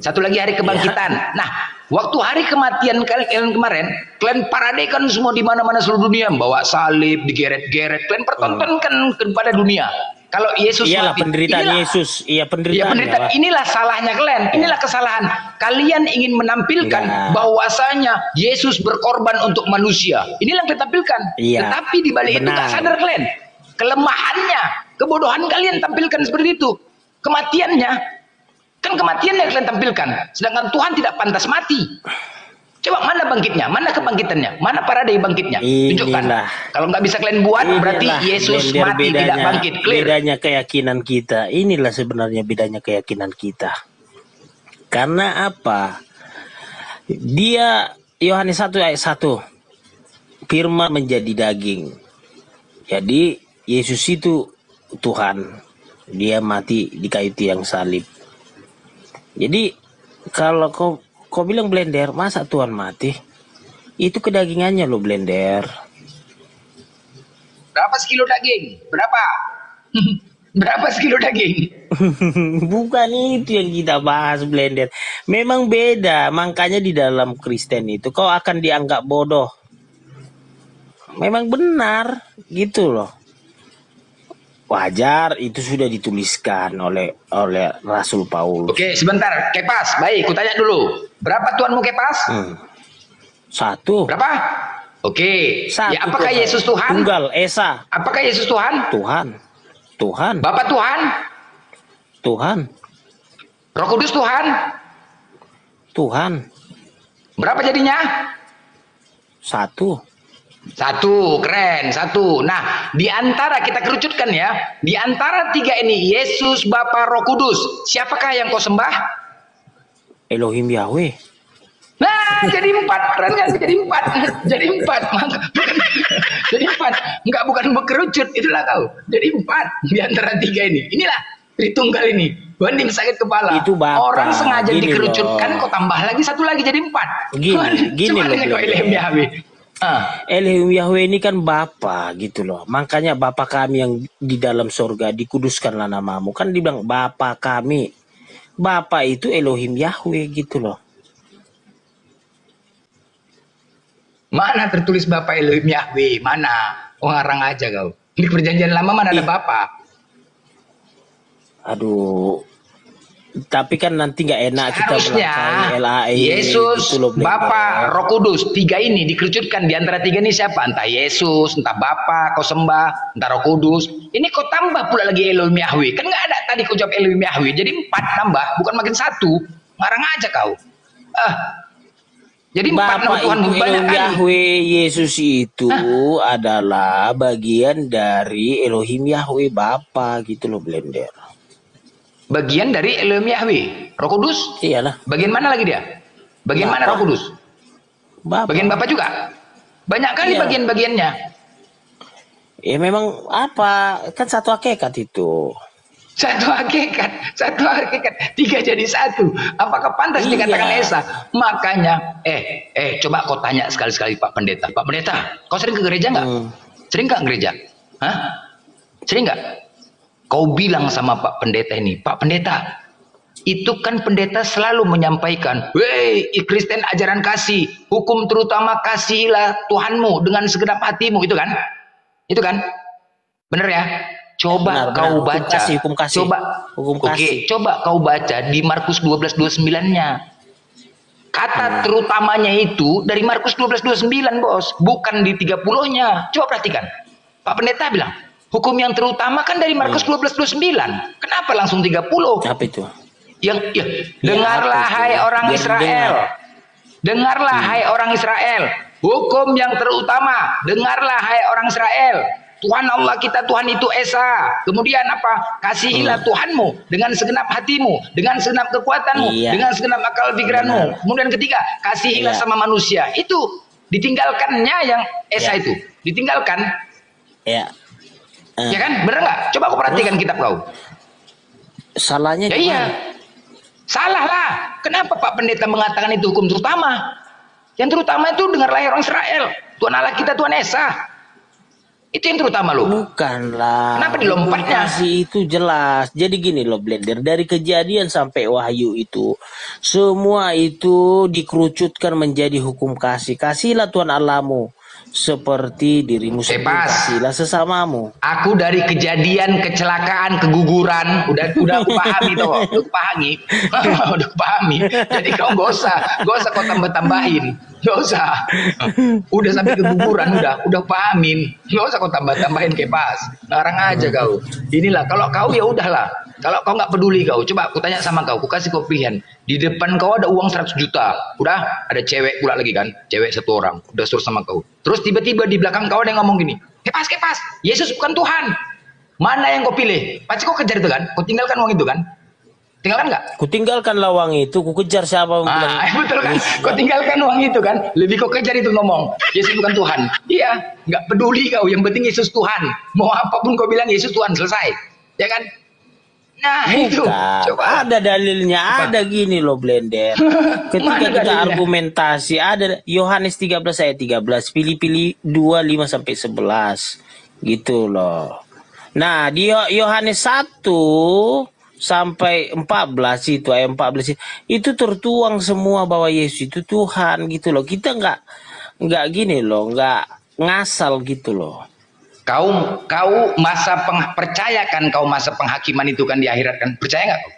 Satu lagi hari kebangkitan. Nah, waktu hari kematian kalian kemarin, kalian paradekan semua di mana-mana seluruh dunia, bawa salib, digeret-geret, kalian pertontonkan kepada dunia. Kalau Yesus iyalah mati, penderitaan Yesus, penderitaan. Inilah salahnya kalian, inilah kesalahan. Kalian ingin menampilkan bahwasanya Yesus berkorban untuk manusia. Inilah yang kalian tampilkan. Tetapi di balik itu tak sadar kalian kelemahannya, kebodohan kalian tampilkan seperti itu. Kematiannya kan kematiannya kalian tampilkan, sedangkan Tuhan tidak pantas mati. Coba mana bangkitnya, mana kebangkitannya, mana parade bangkitnya? Tunjukkan. Kalau nggak bisa kalian buat, berarti Yesus mati tidak bangkit. Clear. Bedanya keyakinan kita, inilah sebenarnya bedanya keyakinan kita. Karena apa? Dia Yohanes 1 ayat 1, firman menjadi daging. Jadi Yesus itu Tuhan, dia mati di kayu tiang salib. Jadi kalau kau bilang Blender, masa Tuhan mati? Itu kedagingannya loh Blender. Berapa sekilo daging? Berapa? Berapa sekilo daging? Bukan itu yang kita bahas Blender. Memang beda, makanya di dalam Kristen itu kau akan dianggap bodoh. Memang benar gitu loh. Wajar, itu sudah dituliskan oleh Rasul Paulus. Oke, sebentar, Kepas. Baik, kutanya dulu. Berapa Tuhanmu Kepas? 1. Berapa? Oke. 1, ya, apakah Tuhan. Yesus Tuhan? Tunggal, Esa. Apakah Yesus Tuhan? Tuhan. Bapak Tuhan? Tuhan. Roh Kudus Tuhan? Tuhan. Berapa jadinya? 1. 1, keren, 1. Nah, di antara kita kerucutkan ya, di antara 3 ini, Yesus, Bapa, Roh Kudus, siapakah yang kau sembah? Elohim Yahweh. Nah, jadi 4, keren kan? Jadi 4, jadi 4, jadi 4. Enggak, bukan berkerucut, itulah kau. Jadi 4 di antara 3 ini. Inilah Tritunggal ini. Banding sakit kepala. Itu Bapak. Orang sengaja Gini dikerucutkan, loh. kok tambah lagi satu lagi jadi 4. Gini Coba loh, dengan Elohim Yahweh. Elohim Yahweh ini kan Bapa gitu loh. Makanya Bapa kami yang di dalam surga, dikuduskanlah namamu. Kan dibilang Bapa kami. Bapa itu Elohim Yahweh gitu loh. Mana tertulis Bapa Elohim Yahweh? Mana? Ngarang aja kau. Di perjanjian lama mana ada Bapa? Aduh. Tapi kan nanti nggak enak kita Harusnya melangkahi LAE Yesus, gitu loh, Bapa, Roh Kudus, 3 ini dikerucutkan. Di antara 3 ini siapa? Entah Yesus, entah Bapa kau sembah, entah Roh Kudus. Ini kau tambah pula lagi Elohim Yahweh. Kan nggak ada tadi kau jawab Elohim Yahweh. Jadi 4 tambah, bukan makin 1. Ngarang aja kau. Jadi 4 nama Bapa Tuhan itu banyak Elohim kali. Yahweh, Yesus itu adalah bagian dari Elohim Yahweh Bapa gitu loh, Blender. Bagian dari Elohim Yahweh. Roh Kudus? Iyalah. Bagian mana lagi dia? Bagian mana Roh Kudus? Bagian Bapa juga? Banyak kali bagian-bagiannya. Ya memang apa? Kan satu hakikat itu. Satu hakikat. 3 jadi 1. Apakah pantas dikatakan Esa? Makanya, coba kau tanya sekali-sekali Pak Pendeta. Pak Pendeta, kau sering ke gereja nggak? Sering nggak ke gereja? Hah? Sering nggak? Kau bilang sama Pak Pendeta ini, Pak Pendeta, itu kan pendeta selalu menyampaikan, weh, Kristen ajaran kasih, hukum terutama kasihilah Tuhanmu dengan segenap hatimu, itu kan? Itu kan? Bener ya? Coba kau baca. Hukum kasih. Coba kau baca di Markus 12:29-nya. Kata terutamanya itu dari Markus 12:29, Bos, bukan di 30-nya. Coba perhatikan. Pak Pendeta bilang, hukum yang terutama kan dari Markus 12:29. Kenapa langsung 30? Apa itu? Dengarlah hai orang Israel. Dengarlah hai orang Israel. Hukum yang terutama. Dengarlah hai orang Israel. Tuhan Allah kita, Tuhan itu Esa. Kemudian apa? Kasihilah Tuhanmu dengan segenap hatimu, dengan segenap kekuatanmu, dengan segenap akal pikiranmu. Kemudian ketiga, kasihilah sama manusia. Itu ditinggalkannya yang Esa itu. Ditinggalkan. Ya kan? Bener nggak? Coba kau perhatikan kitab kau. Salahnya iya. Salah lah. Kenapa Pak Pendeta mengatakan itu hukum terutama? Yang terutama itu dengarlah orang Israel. Tuhan Allah kita, Tuhan Esa. Itu yang terutama loh. Bukanlah. Kenapa dilompatnya? Itu jelas. Jadi gini loh, Blender. Dari Kejadian sampai Wahyu itu, semua itu dikerucutkan menjadi hukum kasih. Kasihlah Tuhan Allahmu seperti dirimu sendiri. Kasihlah sesamamu. Aku dari Kejadian, kecelakaan, keguguran, udah aku pahami toh, udah pahami. Jadi kau gak usah kau tambah-tambahin, gak usah. Udah sampai keguguran, udah pahamin, gak usah kau tambah-tambahin kepas. Ngarang aja kau. Inilah kalau kau ya udahlah. Kalau kau nggak peduli kau, coba aku tanya sama kau, aku kasih kau pilihan. Di depan kau ada uang 100 juta, udah ada cewek pula lagi kan, cewek 1 orang, udah suruh sama kau. Terus tiba-tiba di belakang kau ada yang ngomong gini, kepas, Yesus bukan Tuhan. Mana yang kau pilih? Pasti kau kejar itu kan, kau tinggalkan uang itu kan? Tinggalkan nggak? Ku tinggalkan uang itu, ku kejar siapa? Betul kan? Kau tinggalkan uang itu kan, lebih kau kejar itu ngomong, Yesus bukan Tuhan. Iya, nggak peduli kau, yang penting Yesus Tuhan. Mau apapun kau bilang Yesus Tuhan, selesai, ya kan? Nah itu coba ada dalilnya, ada gini loh Blender. Ketika kita argumentasi ada Yohanes 13 ayat 13, Filipi 2:5-11 gitu loh. Nah di Yohanes 1 sampai 14 itu ayat 14 itu tertuang semua bahwa Yesus itu Tuhan gitu loh. Kita nggak gini loh, nggak ngasal gitu loh. Kau percayakan kau masa penghakiman itu kan di akhirat kan? Percaya nggak kau?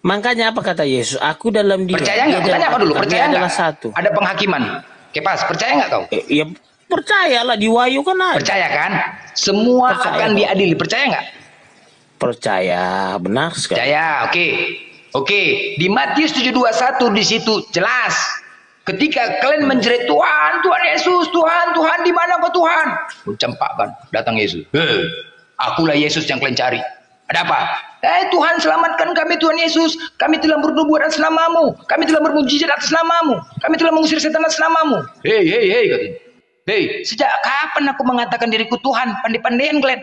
Makanya apa kata Yesus? Aku dalam dia. Percaya nggak? Tanya apa dulu? Percaya nggak? Satu. Ada penghakiman. Kepas, percaya nggak kau? Ya percayalah, di Wahyu kan ada. Percaya kan? Semua akan diadili. Percaya nggak? Percaya, benar sekali. Percaya, oke. Di Matius 7:21 di situ jelas. Ketika kalian menjerit Tuhan Yesus, Tuhan di mana kau Tuhan? Campakkan, datang Yesus. Akulah Yesus yang kalian cari. Ada apa? Tuhan selamatkan kami Tuhan Yesus. Kami telah bernubuat atas namamu. Kami telah bermujizat atas namamu. Kami telah mengusir setan atas namamu. Hei, katanya. Sejak kapan aku mengatakan diriku Tuhan? Pandai-pandaian kalian.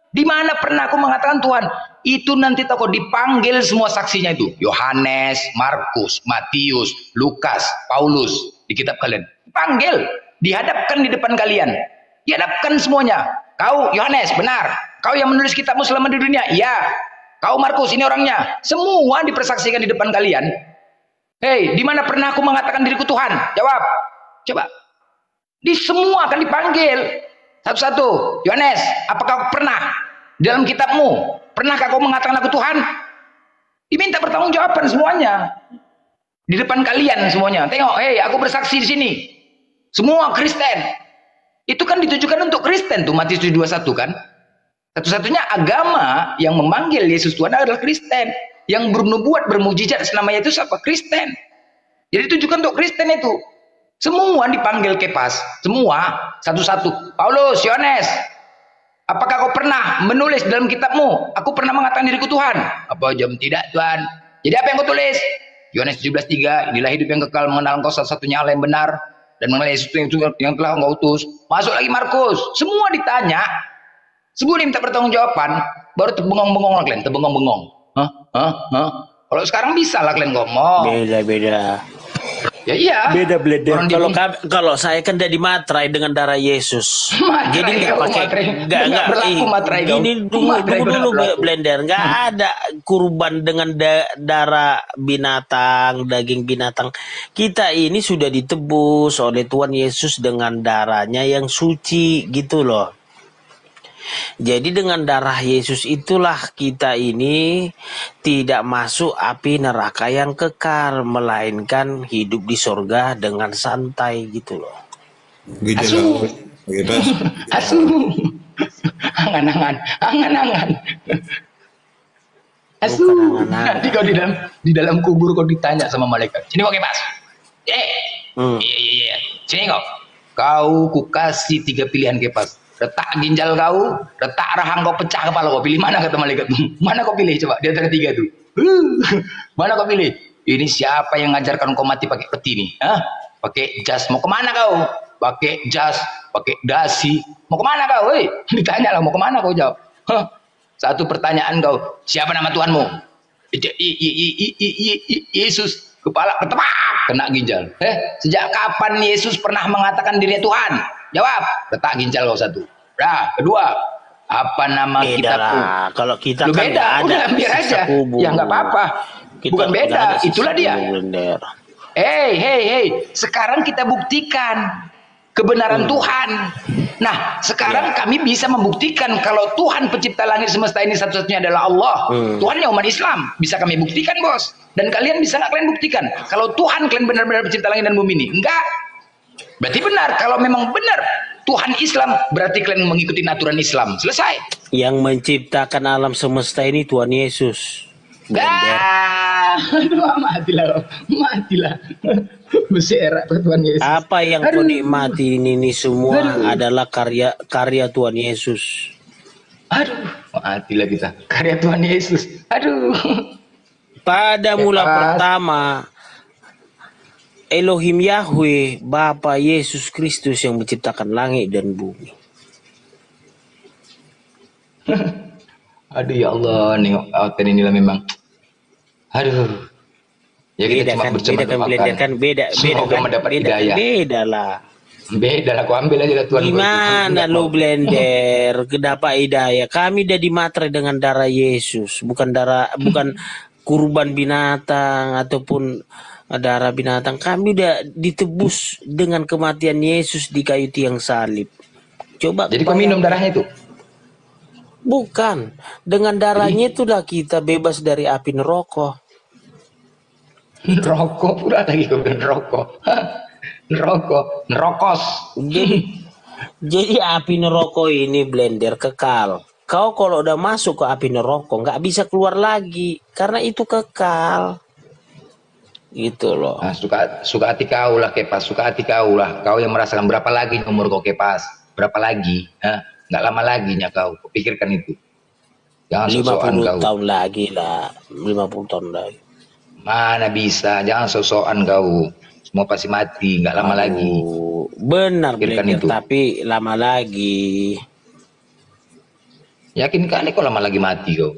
Di mana pernah aku mengatakan Tuhan? Itu nanti kau dipanggil semua saksinya itu. Yohanes, Markus, Matius, Lukas, Paulus. Di kitab kalian. Panggil. Dihadapkan di depan kalian. Dihadapkan semuanya. Kau Yohanes, benar. Kau yang menulis kitabmu selama di dunia. Iya. Kau Markus, ini orangnya. Semua dipersaksikan di depan kalian. Hei, di mana pernah aku mengatakan diriku Tuhan? Jawab. Coba. Di semua akan dipanggil. Satu-satu. Yohanes, apakah kau pernah dalam kitabmu? Pernahkah kau mengatakan aku Tuhan? Diminta pertanggungjawaban semuanya. Di depan kalian semuanya. Tengok, hei, aku bersaksi di sini. Semua Kristen. Itu kan ditujukan untuk Kristen tuh, Matius 21 kan? Satu-satunya agama yang memanggil Yesus Tuhan adalah Kristen. Yang bernubuat, bermujizat selamanya itu siapa? Kristen. Jadi ditujukan untuk Kristen itu. Semua dipanggil Kepas. Semua, satu-satu. Paulus, Yohanes, apakah kau pernah menulis dalam kitabmu? Aku pernah mengatakan diriku Tuhan. Apa jam tidak Tuhan? Jadi apa yang kau tulis? Yohanes 17:3, inilah hidup yang kekal, mengenal engkau satu-satunya Allah yang benar dan mengenal Yesus yang telah engkau utus. Masuk lagi Markus, semua ditanya. Sebelum minta pertanggungjawaban, baru terbengong-bengong lah kalian, terbengong-bengong. Kalau sekarang bisa lah kalian ngomong. Beda-beda. Ya iya. Beda. Kalau saya kan dari materai dengan darah Yesus. Materai, jadi nggak pakai, nggak berlaku materai. Gini dulu Blender, nggak ada kurban dengan darah binatang, daging binatang. Kita ini sudah ditebus oleh Tuhan Yesus dengan darahnya yang suci gitu loh. Jadi dengan darah Yesus itulah kita ini tidak masuk api neraka yang kekal, melainkan hidup di sorga dengan santai gitu loh. Asu. Angan-angan. Asu. Nanti kau di dalam kubur kau ditanya sama malaikat. Sini kau Kepas. Iya. Sini kau. Kau kukasih 3 pilihan Kepas. Retak ginjal kau, retak rahang kau, pecah kepala kau. Pilih mana kata malaikat? Mana kau pilih coba? Di antara 3 itu. Mana kau pilih? Ini siapa yang ngajarkan kau mati pakai peti nih? Pakai jas. Mau kemana kau? Pakai jas, pakai dasi. Mau kemana kau? Ditanya lah, mau kemana kau jawab? Satu pertanyaan kau. Siapa nama Tuhanmu? Yesus. Kepala ketepak, kena ginjal. Sejak kapan Yesus pernah mengatakan dirinya Tuhan? Jawab. Retak ginjal kau 1. Nah, kedua, apa nama kitabku? Kalau kita kan beda, udah biar aja. Ya nggak apa-apa. Bukan beda, itulah dia. Hei, sekarang kita buktikan kebenaran Tuhan. Nah, sekarang kami bisa membuktikan kalau Tuhan pencipta langit semesta ini satu-satunya adalah Allah. Tuhannya umat Islam. Bisa kami buktikan, Bos. Dan kalian bisa nggak kalian buktikan kalau Tuhan kalian benar-benar pencipta langit dan bumi ini? Enggak. Berarti benar. Kalau memang benar Tuhan Islam, berarti kalian mengikuti aturan Islam. Selesai. Yang menciptakan alam semesta ini Tuhan Yesus. Matilah. Berserak Tuhan Yesus. Apa yang kau nikmati ini semua adalah karya Tuhan Yesus. Matilah kita. Karya Tuhan Yesus. Pada mula pertama Elohim Yahweh, Bapa Yesus Kristus yang menciptakan langit dan bumi. Ya Allah, nengok auten inilah memang. Ya kita cuma bercanda-canda. Semoga mendapat hidayah. Beda lah, kau ambil aja Tuhan. Gimana lu Blender? Dapat hidayah. Kami udah dimaterai dengan darah Yesus, bukan kurban binatang ataupun darah binatang. Kami udah ditebus dengan kematian Yesus di kayu tiang salib. Coba. Jadi kau minum darahnya itu? Bukan. Dengan darahnya itulah kita bebas dari api neraka. Neraka pula lagi kau bilang neraka. Nerokos. Jadi api neraka ini Blender kekal. Kau kalau udah masuk ke api neraka nggak bisa keluar lagi karena itu kekal. Gitu loh. Nah, suka hati kau lah Kepas, suka hati kau lah. Kau yang merasakan berapa lagi umur kau Kepas? Berapa lagi? Nggak lama lagi nya kau. Pikirkan itu. Jangan 50 tahun lagi lah. 50 tahun lagi. Mana bisa? Jangan sosokan kau. Semua pasti mati. Nggak lama lagi. Benar Blender, tapi lama lagi. Yakin kali kau lama lagi mati kau?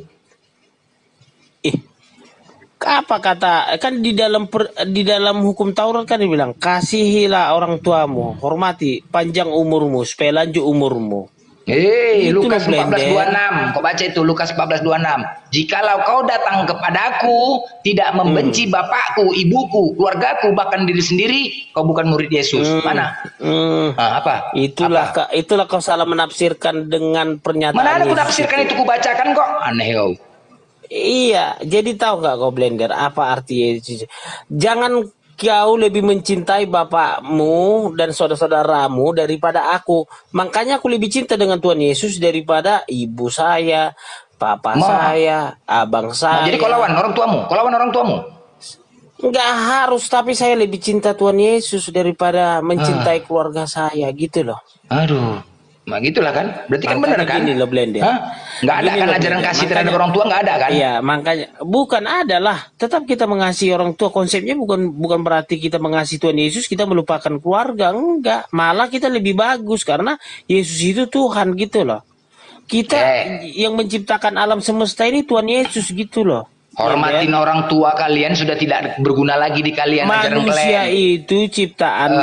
Apa kata kan di dalam hukum Taurat kan dibilang kasihilah orang tuamu, hormati, panjang umurmu supaya lanjut umurmu. Lukas 14:26. Kau baca itu Lukas 14:26. Jikalau kau datang kepadaku tidak membenci bapakku, ibuku, keluargaku, bahkan diri sendiri, kau bukan murid Yesus. Mana? Apa? Itulah kau salah menafsirkan dengan pernyataan. Mana ada ku nafsirkan itu ku bacakan kok. Aneh kau. Iya, jadi tahu nggak kau Blender apa arti Yesus? Jangan kau lebih mencintai bapakmu dan saudara-saudaramu daripada aku. Makanya aku lebih cinta dengan Tuhan Yesus daripada ibu saya, papa saya, abang saya. Jadi kau lawan orang tuamu? Kau lawan orang tuamu? Nggak harus, tapi saya lebih cinta Tuhan Yesus daripada mencintai keluarga saya, gitu loh. Aduh. Nah gitulah kan, berarti kan benar kan? Gini loh Blender. Nggak ada kan ajaran kasih terhadap orang tua, nggak ada kan? Iya, makanya bukan ada lah. Tetap kita mengasihi orang tua. Konsepnya bukan berarti kita mengasihi Tuhan Yesus kita melupakan keluarga, enggak. Malah kita lebih bagus karena Yesus itu Tuhan gitu loh. Kita yang menciptakan alam semesta ini Tuhan Yesus gitu loh. Hormatin orang tua kalian sudah tidak berguna lagi di kalian. Manusia itu ciptaan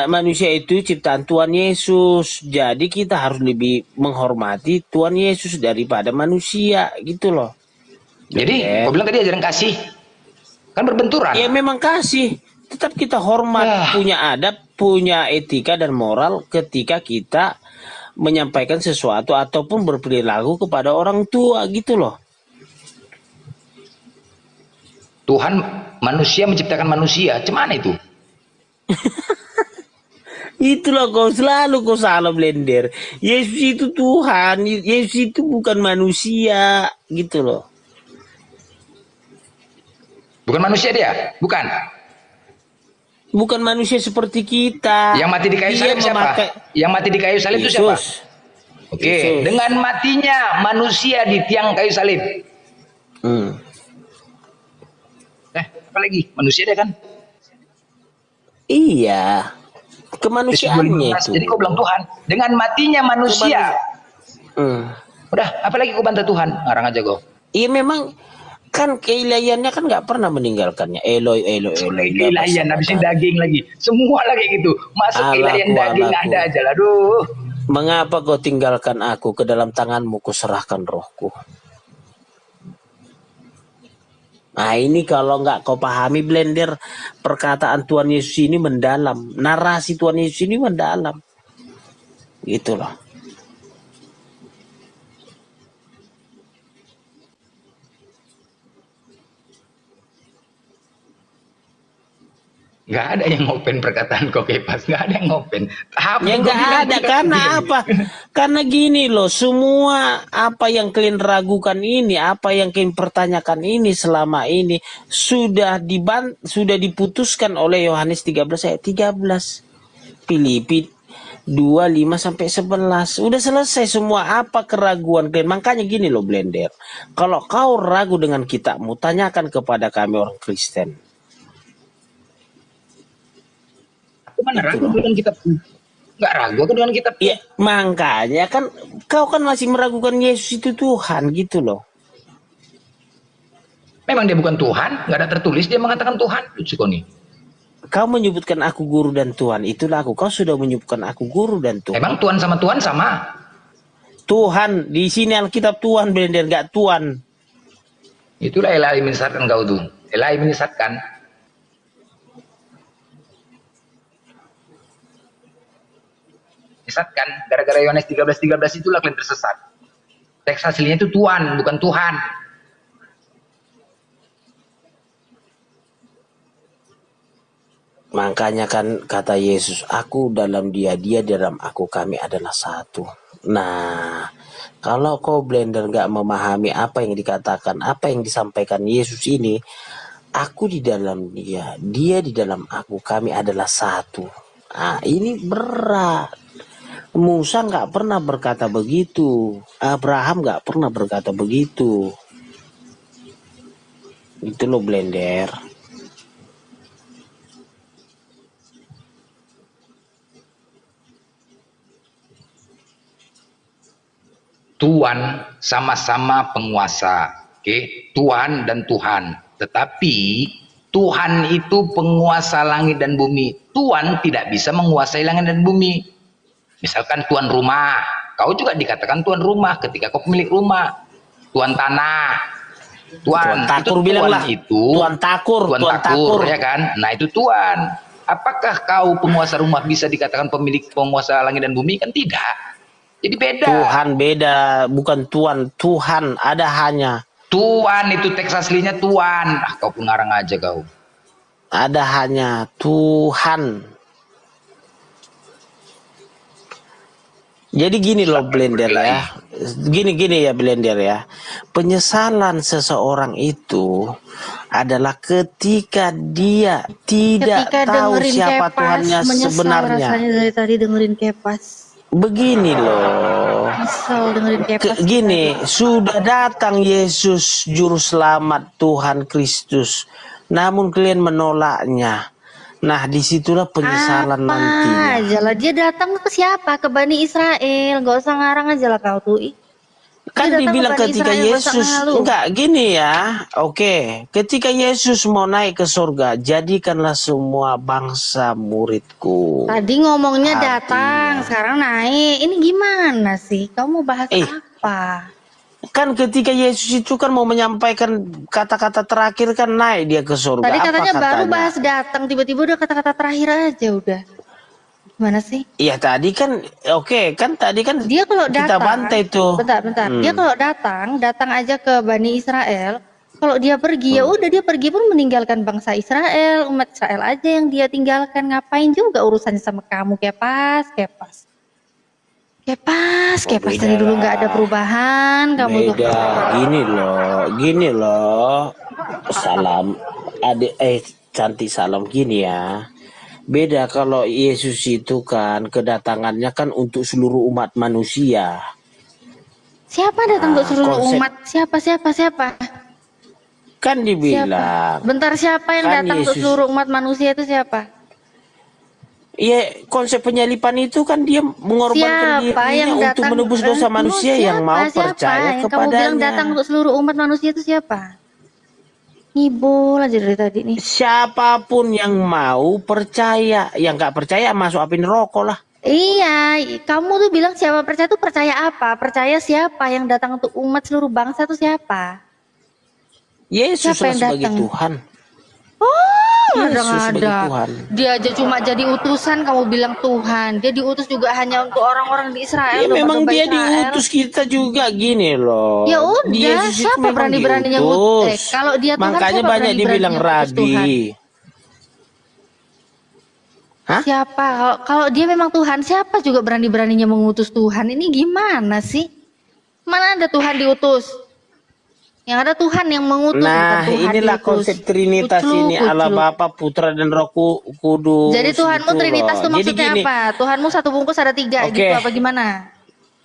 manusia itu ciptaan Tuhan Yesus. Jadi kita harus lebih menghormati Tuhan Yesus daripada manusia gitu loh. Jadi kau bilang tadi ajaran kasih kan berbenturan. Ya memang kasih. Tetap kita hormat, punya adab, punya etika dan moral ketika kita menyampaikan sesuatu ataupun berperilaku kepada orang tua gitu loh. Tuhan manusia menciptakan manusia, cuman itu. Itulah kau salah Blender. Yesus itu Tuhan, Yesus itu bukan manusia, gitu loh. Bukan manusia dia, bukan. Bukan manusia seperti kita. Yang mati di kayu salib siapa? Yang mati di kayu salib itu siapa? Oke, dengan matinya manusia di tiang kayu salib. Apa lagi? Manusia dia kan? Iya. Kemanusiaannya itu. Jadi kau bilang Tuhan. Dengan matinya manusia. Udah, apalagi kau bantah Tuhan? Ngarang aja kau. Iya memang. Kan keilahiannya kan nggak pernah meninggalkannya. Eloi. Keilahian, habisin daging lagi. Semua lagi gitu. Masuk keilahian daging ada aja lah. Aduh. Mengapa kau tinggalkan aku? Ke dalam tanganmu kuserahkan rohku. Nah ini kalau nggak kau pahami Blender, perkataan Tuhan Yesus ini mendalam, narasi Tuhan Yesus ini mendalam, gitu loh. Nggak ada yang ngopen perkataan kau Kepas, nggak ada yang ngopen. Ya nggak ada, karena apa? Karena gini loh, semua apa yang kalian ragukan ini, apa yang kalian pertanyakan ini selama ini sudah diputuskan oleh Yohanes 13 ayat 13, Filipi 2:5-11. Udah selesai semua apa keraguan kalian. Makanya gini loh Blender, kalau kau ragu dengan kitabmu, tanyakan kepada kami orang Kristen. Mana ragu dengan kitab? Nggak ragu aku dengan kitab. Ya, makanya kan kau kan masih meragukan Yesus itu Tuhan gitu loh. Memang dia bukan Tuhan, nggak ada tertulis dia mengatakan Tuhan. Lucu kau nih. Kau menyebutkan aku guru dan Tuhan, itulah aku. Kau sudah menyebutkan aku guru dan Tuhan. Emang Tuhan sama Tuhan sama? Tuhan di sini Alkitab Tuhan Blender, nggak Tuhan. Itulah Ilahi menyesatkan kau tuh. Ilahi menyesatkan. Kan gara-gara Yohanes 13:13 itulah kalian tersesat. Teks aslinya itu Tuhan, bukan Tuhan. Makanya kan kata Yesus, aku dalam dia, dia dalam aku, kami adalah satu. Nah, kalau kau Blender nggak memahami apa yang dikatakan, apa yang disampaikan Yesus ini, aku di dalam dia, dia di dalam aku, kami adalah satu. Nah, ini berat. Musa nggak pernah berkata begitu, Abraham nggak pernah berkata begitu. Itu loh Blender. Tuhan sama-sama penguasa, oke? Tuhan dan Tuhan. Tetapi Tuhan itu penguasa langit dan bumi. Tuhan tidak bisa menguasai langit dan bumi. Misalkan tuan rumah, kau juga dikatakan tuan rumah ketika kau pemilik rumah. Tuan tanah, tuan takur itu bilang tuan lah. itu Tuan takur, tuan takur ya kan. Nah itu tuan. Apakah kau penguasa rumah bisa dikatakan pemilik penguasa langit dan bumi? Kan tidak. Jadi beda. Tuhan beda, bukan tuan. Tuhan ada hanya. Tuan itu teks aslinya tuan. Ah, kau pengarang aja kau. Ada hanya Tuhan. Jadi gini loh Blender ya. Gini ya Blender ya. Penyesalan seseorang itu adalah ketika dia tidak tahu siapa Tuhannya sebenarnya. Rasanya dari tadi dengerin Kepas. Begini loh. Misal dengerin Kepas. Gini, sudah datang Yesus juru selamat Tuhan Kristus. Namun kalian menolaknya. Nah, disitulah penyesalan nantinya. Ajalah dia datang ke siapa? Ke Bani Israel. Gak usah ngarang aja lah kau tuh. Kan dibilang ketika Yesus, enggak gini ya, oke, ketika Yesus mau naik ke surga, jadikanlah semua bangsa muridku. Tadi ngomongnya datang, sekarang naik, ini gimana sih? Kamu bahas apa? Kan ketika Yesus itu kan mau menyampaikan kata-kata terakhir kan naik dia ke surga. Tadi katanya apa baru bahas datang, tiba-tiba udah kata-kata terakhir aja udah. Gimana sih? Iya tadi kan oke, kan tadi kan dia kalau kita datang, bantai tuh. Bentar. Dia kalau datang aja ke Bani Israel. Kalau dia pergi ya udah dia pergi pun meninggalkan bangsa Israel, umat Israel aja yang dia tinggalkan. Ngapain juga urusannya sama kamu Kepas dari dulu nggak ada perubahan kamu tuh. Gini loh. Salam adik cantik salam gini ya. Beda kalau Yesus itu kan kedatangannya kan untuk seluruh umat manusia. Siapa datang untuk seluruh umat? Siapa? Kan dibilang. Siapa? Bentar, siapa yang kan datang untuk seluruh umat manusia itu siapa? Iya, konsep penyalipan itu kan dia mengorbankan dirinya untuk menebus dosa manusia yang mau percaya kepadanya. Kamu bilang datang untuk seluruh umat manusia itu siapa? Ngibul aja dari tadi nih. Siapapun yang mau percaya, yang nggak percaya masuk api neraka lah. Iya, kamu tuh bilang siapa percaya tuh percaya apa? Percaya siapa yang datang untuk umat seluruh bangsa tuh siapa? Yesus lah sebagai Tuhan. Oh, ada. Dia aja cuma jadi utusan, kamu bilang Tuhan. Dia diutus juga hanya untuk orang-orang di Israel. Ya memang dia diutus kita juga gini loh. Ya udah, siapa berani-beraninya ngutus? Kalau dia Tuhan, makanya banyak dibilang rabi. Hah? Siapa? Kalau dia memang Tuhan, siapa juga berani-beraninya mengutus Tuhan? Ini gimana sih? Mana ada Tuhan diutus? Yang ada Tuhan yang mengutus. Nah, inilah konsep Trinitas ini, Allah Bapa, Putra dan Roh Kudus. Jadi Tuhanmu gitu Trinitas itu maksudnya apa? Tuhanmu satu bungkus ada 3 gitu apa gimana?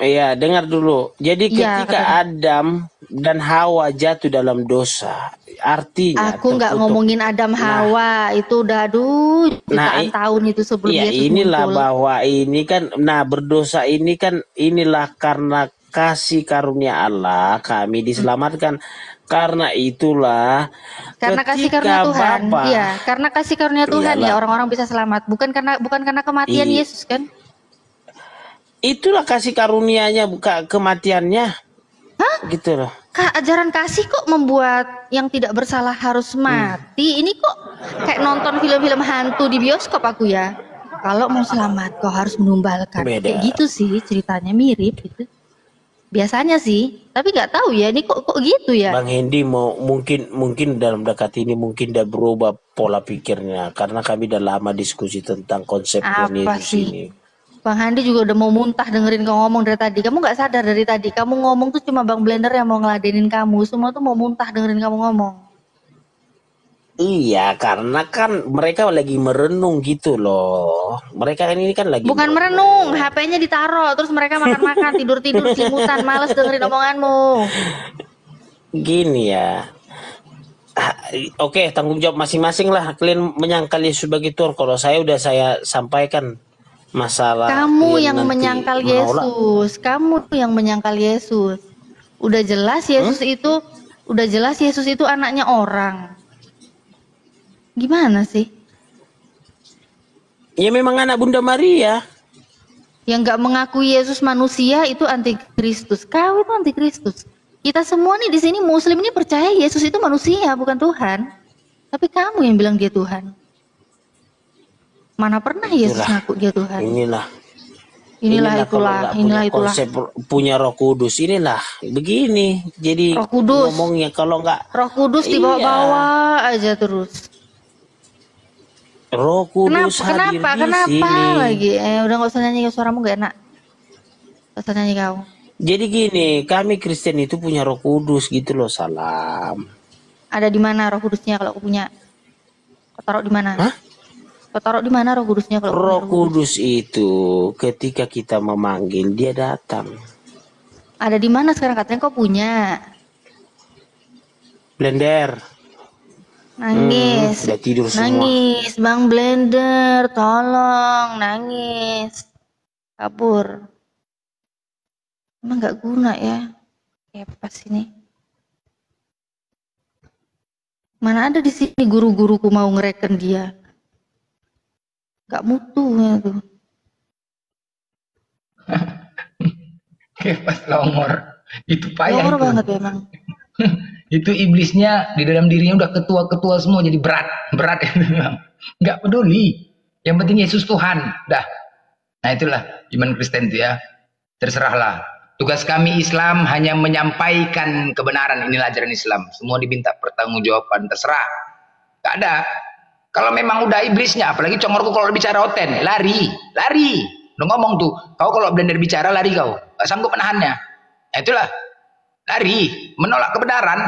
Iya, dengar dulu. Jadi ketika Adam dan Hawa jatuh dalam dosa, artinya aku nggak ngomongin Adam Hawa, itu udah jutaan tahun itu sebelum Yesus inilah muncul. Bahwa ini kan, berdosa ini kan inilah karena kasih karunia Allah kami diselamatkan. Karena itulah karena kasih karunia Tuhan. Iya, karena kasih karunia Tuhan ya orang-orang bisa selamat, bukan karena kematian Yesus kan? Itulah kasih karunianya, bukan kematiannya. Hah? Gitu loh. Ajaran kasih kok membuat yang tidak bersalah harus mati. Ini kok kayak nonton film-film hantu di bioskop aku ya. Kalau mau selamat kau harus menumbalkan. Beda. Kayak gitu sih ceritanya, mirip gitu. Biasanya sih, tapi nggak tahu ya ini kok gitu ya. Bang Hendy mau mungkin dalam dekat ini mungkin udah berubah pola pikirnya karena kami udah lama diskusi tentang konsep Yesus ini. Bang Handi juga udah mau muntah dengerin kau ngomong dari tadi. Kamu nggak sadar dari tadi kamu ngomong tuh cuma Bang Blender yang mau ngeladenin kamu. Semua tuh mau muntah dengerin kamu ngomong. Iya, karena kan mereka lagi merenung gitu loh. Mereka ini kan lagi bukan merenung, HP-nya ditaruh terus mereka makan-makan, tidur-tidur, selimutan, males dengerin omonganmu. Gini ya. Oke, tanggung jawab masing-masing lah. Kalian menyangkal Yesus sebagai Tuhan. Kalau saya udah saya sampaikan masalah. Kamu yang menyangkal Yesus. Kamu yang menyangkal Yesus. Udah jelas Yesus itu anaknya orang. Gimana sih? Ya memang anak Bunda Maria. Yang nggak mengakui Yesus manusia itu antikristus. Kau itu antikristus. Kita semua nih di sini Muslim ini percaya Yesus itu manusia, bukan Tuhan. Tapi kamu yang bilang dia Tuhan. Mana pernah Yesus ngaku dia Tuhan? Inilah konsep punya Roh Kudus. Inilah begini. Jadi Roh Kudus ngomongnya kalau nggak Roh Kudus dibawa-bawa aja terus. Roh Kudus hadir di sini. Lagi? Udah nggak usah nyanyi, suaramu gak enak. Gak usah nyanyi kau. Jadi gini, kami Kristen itu punya Roh Kudus gitu loh, Salam. Ada di mana Roh Kudusnya kalau aku punya? Kau taruh di mana? Hah? Kau taruh di mana Roh Kudusnya kalau Roh Kudus itu ketika kita memanggil dia datang. Ada di mana sekarang, katanya kau punya? Blender. Nangis, udah tidur semua. Nangis, Bang Blender, tolong, nangis, kabur. Emang nggak guna ya, kepas ini. Mana ada di sini guru-guruku mau ngereken dia, nggak mutunya tuh. Kepas longor, itu payah. Longor itu. Banget memang. Itu iblisnya di dalam dirinya udah ketua-ketua semua, jadi berat nggak peduli, yang penting Yesus Tuhan dah. Nah itulah iman Kristen itu ya. Terserahlah, tugas kami Islam hanya menyampaikan kebenaran. Inilah ajaran Islam, semua diminta pertanggungjawaban, terserah, nggak ada. Kalau memang udah iblisnya, apalagi congorku kalau bicara oten, lari udah ngomong tuh, kau kalau Blender bicara lari, kau nggak sanggup menahannya. Nah itulah, lari, menolak kebenaran.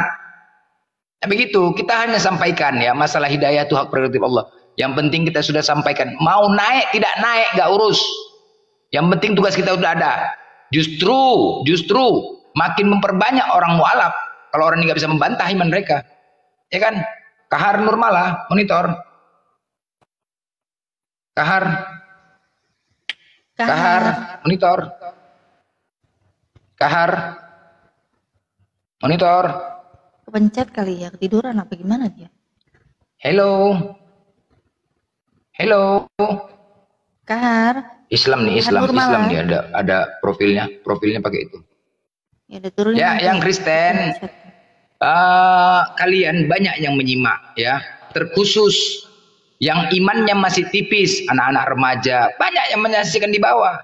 Nah begitu, kita hanya sampaikan ya, masalah hidayah itu hak prerogatif Allah. Yang penting kita sudah sampaikan, mau naik tidak naik gak urus. Yang penting tugas kita udah ada. Justru makin memperbanyak orang mualaf kalau orang ini nggak bisa membantah iman mereka. Ya kan? Kahar Nurmala, monitor. Kahar, monitor. Kahar, monitor. Kepencet kali ya, ketiduran apa gimana dia? Hello. Kahar. Islam nih, Islam dia ada profilnya pakai itu. Ya, ada turun ya yang Kristen. Kalian banyak yang menyimak ya, terkhusus yang imannya masih tipis, anak-anak remaja, banyak yang menyaksikan di bawah.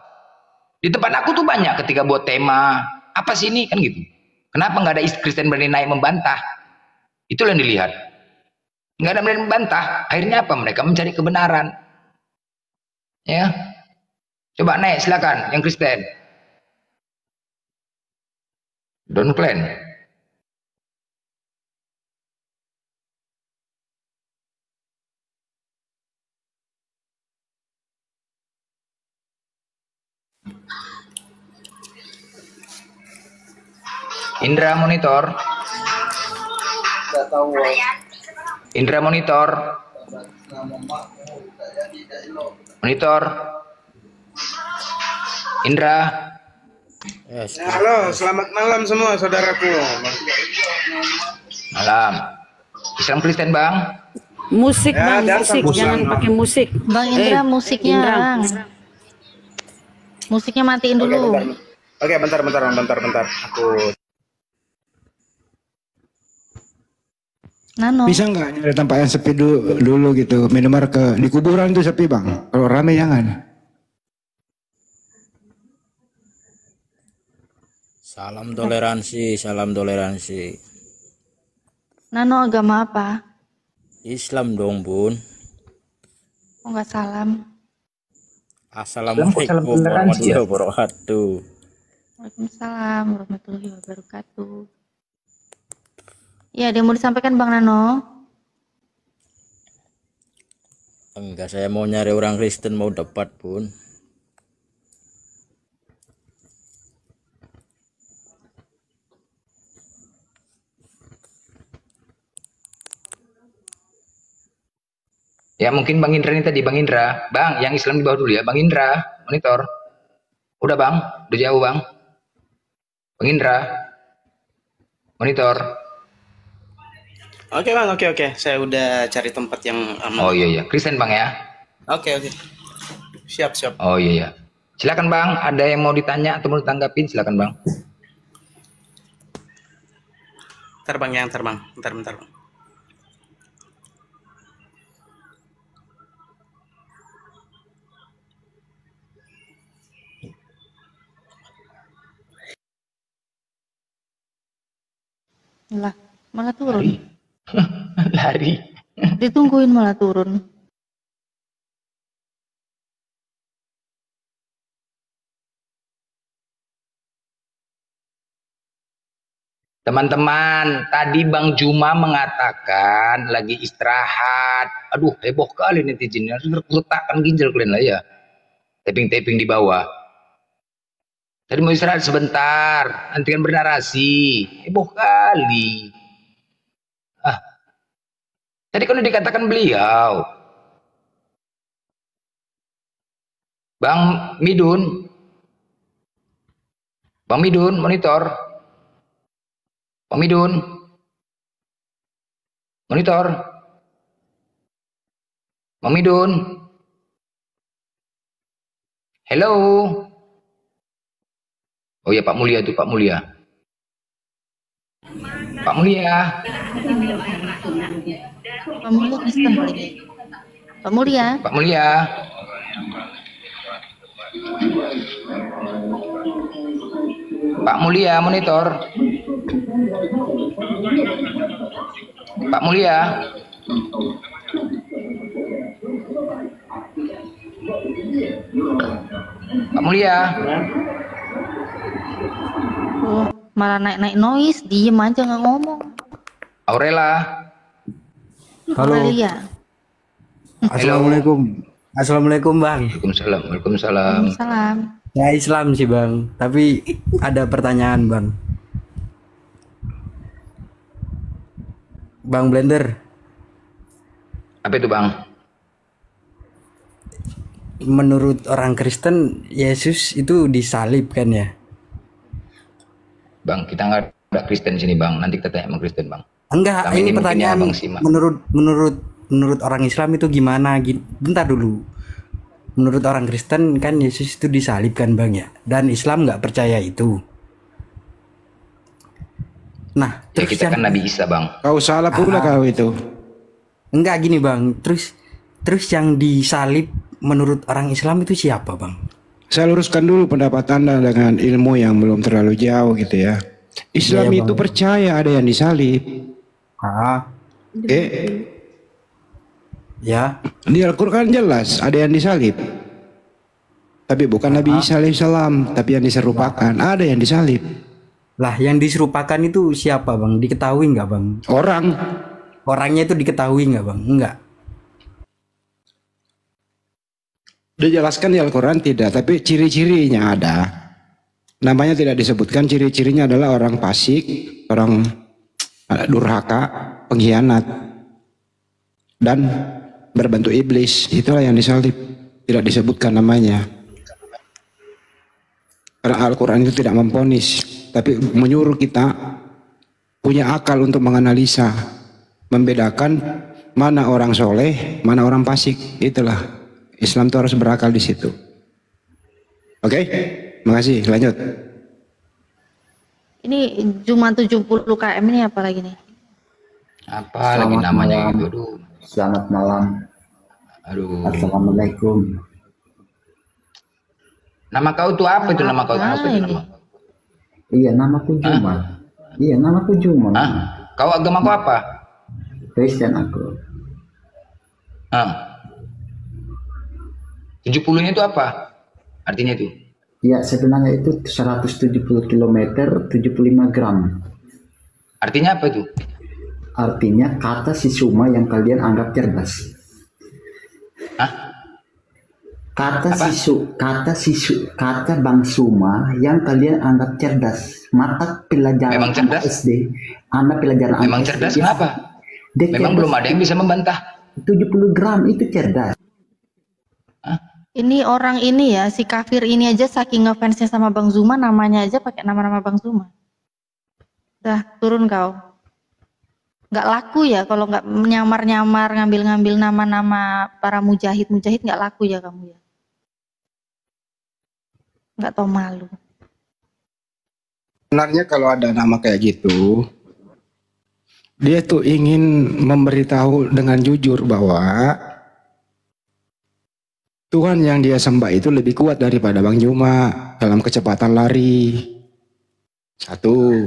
Di tempat aku tuh banyak ketika buat tema, apa sih ini kan gitu. Kenapa nggak ada Kristen berani naik membantah? Itulah yang dilihat. Nggak ada berani membantah. Akhirnya apa? Mereka mencari kebenaran. Ya, coba naik silakan yang Kristen. Don't plan. Indra monitor. Indra monitor. Monitor. Indra. Halo, selamat malam semua saudaraku. Malam. Islam Kristen bang. Musik bang, musik jangan pakai musik. Bang Indra, musiknya bang. Musiknya matiin dulu. Oke, bentar. Aku Nano. Bisa nggak nyari tempat yang sepi dulu gitu, minimal di kuburan tuh sepi bang. Kalau rame jangan. Salam toleransi. Nano agama apa? Islam dong bun. Oh nggak salam. Assalamualaikum warahmatullahi wabarakatuh. Waalaikumsalam warahmatullahi wabarakatuh. Ya, ada yang mau disampaikan Bang Nano? Enggak, saya mau nyari orang Kristen mau debat pun. Ya mungkin Bang Indra ini tadi, Bang Indra. Bang, yang Islam di bawah dulu ya, Bang Indra, monitor. Udah bang, udah jauh bang. Bang Indra, monitor. Oke bang, oke. Saya udah cari tempat yang aman. Oh iya. Kristen bang ya. Oke. Siap. Oh iya. Silakan bang. Ada yang mau ditanya atau mau ditanggapin? Silakan bang. Bentar bang. Lah, malah turun. Lari. Ditungguin malah turun. Teman-teman, tadi Bang Juma mengatakan lagi istirahat. Aduh, heboh kali netizen. Harus letakkan ginjal kalian lah ya. Taping di bawah. Tadi mau istirahat sebentar, nanti kan bernarasi. Heboh kali. Tadi kan udah dikatakan beliau. Bang Midun, monitor. Bang Midun, monitor. Bang Midun. Hello. Oh ya Pak Mulia itu, Pak Mulia. Pak Mulia. Kristen lagi. Pak Mulia. Pak Mulia monitor. Pak Mulia. Pak Mulia. Oh, malah naik noise, diem aja nggak ngomong. Aurela. Halo. Aurelia. Assalamualaikum bang. Waalaikumsalam. Ya Islam sih bang, tapi ada pertanyaan bang. Bang Blender. Apa itu bang? Menurut orang Kristen, Yesus itu disalib kan ya? Bang, kita nggak ada Kristen sini bang. Nanti kita tanya sama Kristen bang. Enggak, Kami ini pertanyaan menurut orang Islam itu gimana? Bentar dulu. Menurut orang Kristen kan Yesus itu disalib kan bang ya? Dan Islam nggak percaya itu. Nah, ya kita kan Nabi Isa bang. Kau salah pula kau itu. Enggak gini bang. Terus yang disalib menurut orang Islam itu siapa bang? Saya luruskan dulu pendapat Anda dengan ilmu yang belum terlalu jauh gitu ya. Islam itu percaya ada yang disalib. Ya. Di Al-Quran jelas ada yang disalib. Tapi bukan Nabi Isa alaihissalam, tapi yang diserupakan. Ada yang disalib. Lah yang diserupakan itu siapa bang? Diketahui nggak bang? Orangnya itu diketahui nggak bang? Enggak. Dijelaskan di Al-Quran tidak, tapi ciri-cirinya ada. Namanya tidak disebutkan, ciri-cirinya adalah orang fasik, orang durhaka, pengkhianat, dan berbentuk iblis. Itulah yang disalib. Tidak disebutkan namanya. Karena Al-Quran itu tidak memvonis, tapi menyuruh kita punya akal untuk menganalisa, membedakan mana orang soleh, mana orang fasik. Itulah Islam itu harus berakal di situ. Oke, makasih. Lanjut. Ini cuma 70 km ini apa lagi nih? Apa lagi namanya gitu? Aduh. Selamat malam. Aduh. Assalamualaikum. Nama kau tuh apa itu nama kau? Apa itu nama? Iya, namaku Juma. Iya, namaku Juma. Kau agama kau apa? Kristen aku. 70-nya itu apa? Artinya itu? Ya, sebenarnya itu 170 km 75 gram. Artinya apa itu? Artinya kata si Suma yang kalian anggap cerdas. Kata Bang Suma yang kalian anggap cerdas. Mata pelajaran memang cerdas? SD. Anak pelajaran memang cerdas SD, kenapa? Memang belum ada yang bisa membantah. 70 gram itu cerdas. Ini orang ini ya, si kafir ini aja saking ngefansnya sama Bang Zuma, namanya aja pakai nama-nama Bang Zuma. Dah, turun kau. nggak laku ya kalau nggak nyamar-nyamar ngambil-ngambil nama-nama para mujahid nggak laku ya kamu ya. Nggak tahu malu. Sebenarnya kalau ada nama kayak gitu, dia tuh ingin memberitahu dengan jujur bahwa Tuhan yang dia sembah itu lebih kuat daripada Bang Juma dalam kecepatan lari. Satu.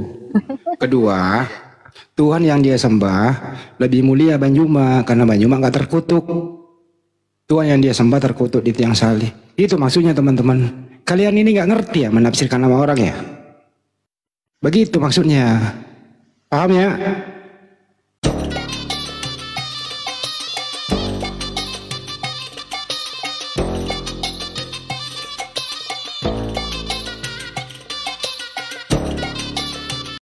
Kedua, Tuhan yang dia sembah lebih mulia Bang Juma karena Bang Juma nggak terkutuk. Tuhan yang dia sembah terkutuk di tiang salib. Itu maksudnya teman-teman. Kalian ini nggak ngerti ya menafsirkan nama orang ya? Begitu maksudnya. Paham ya?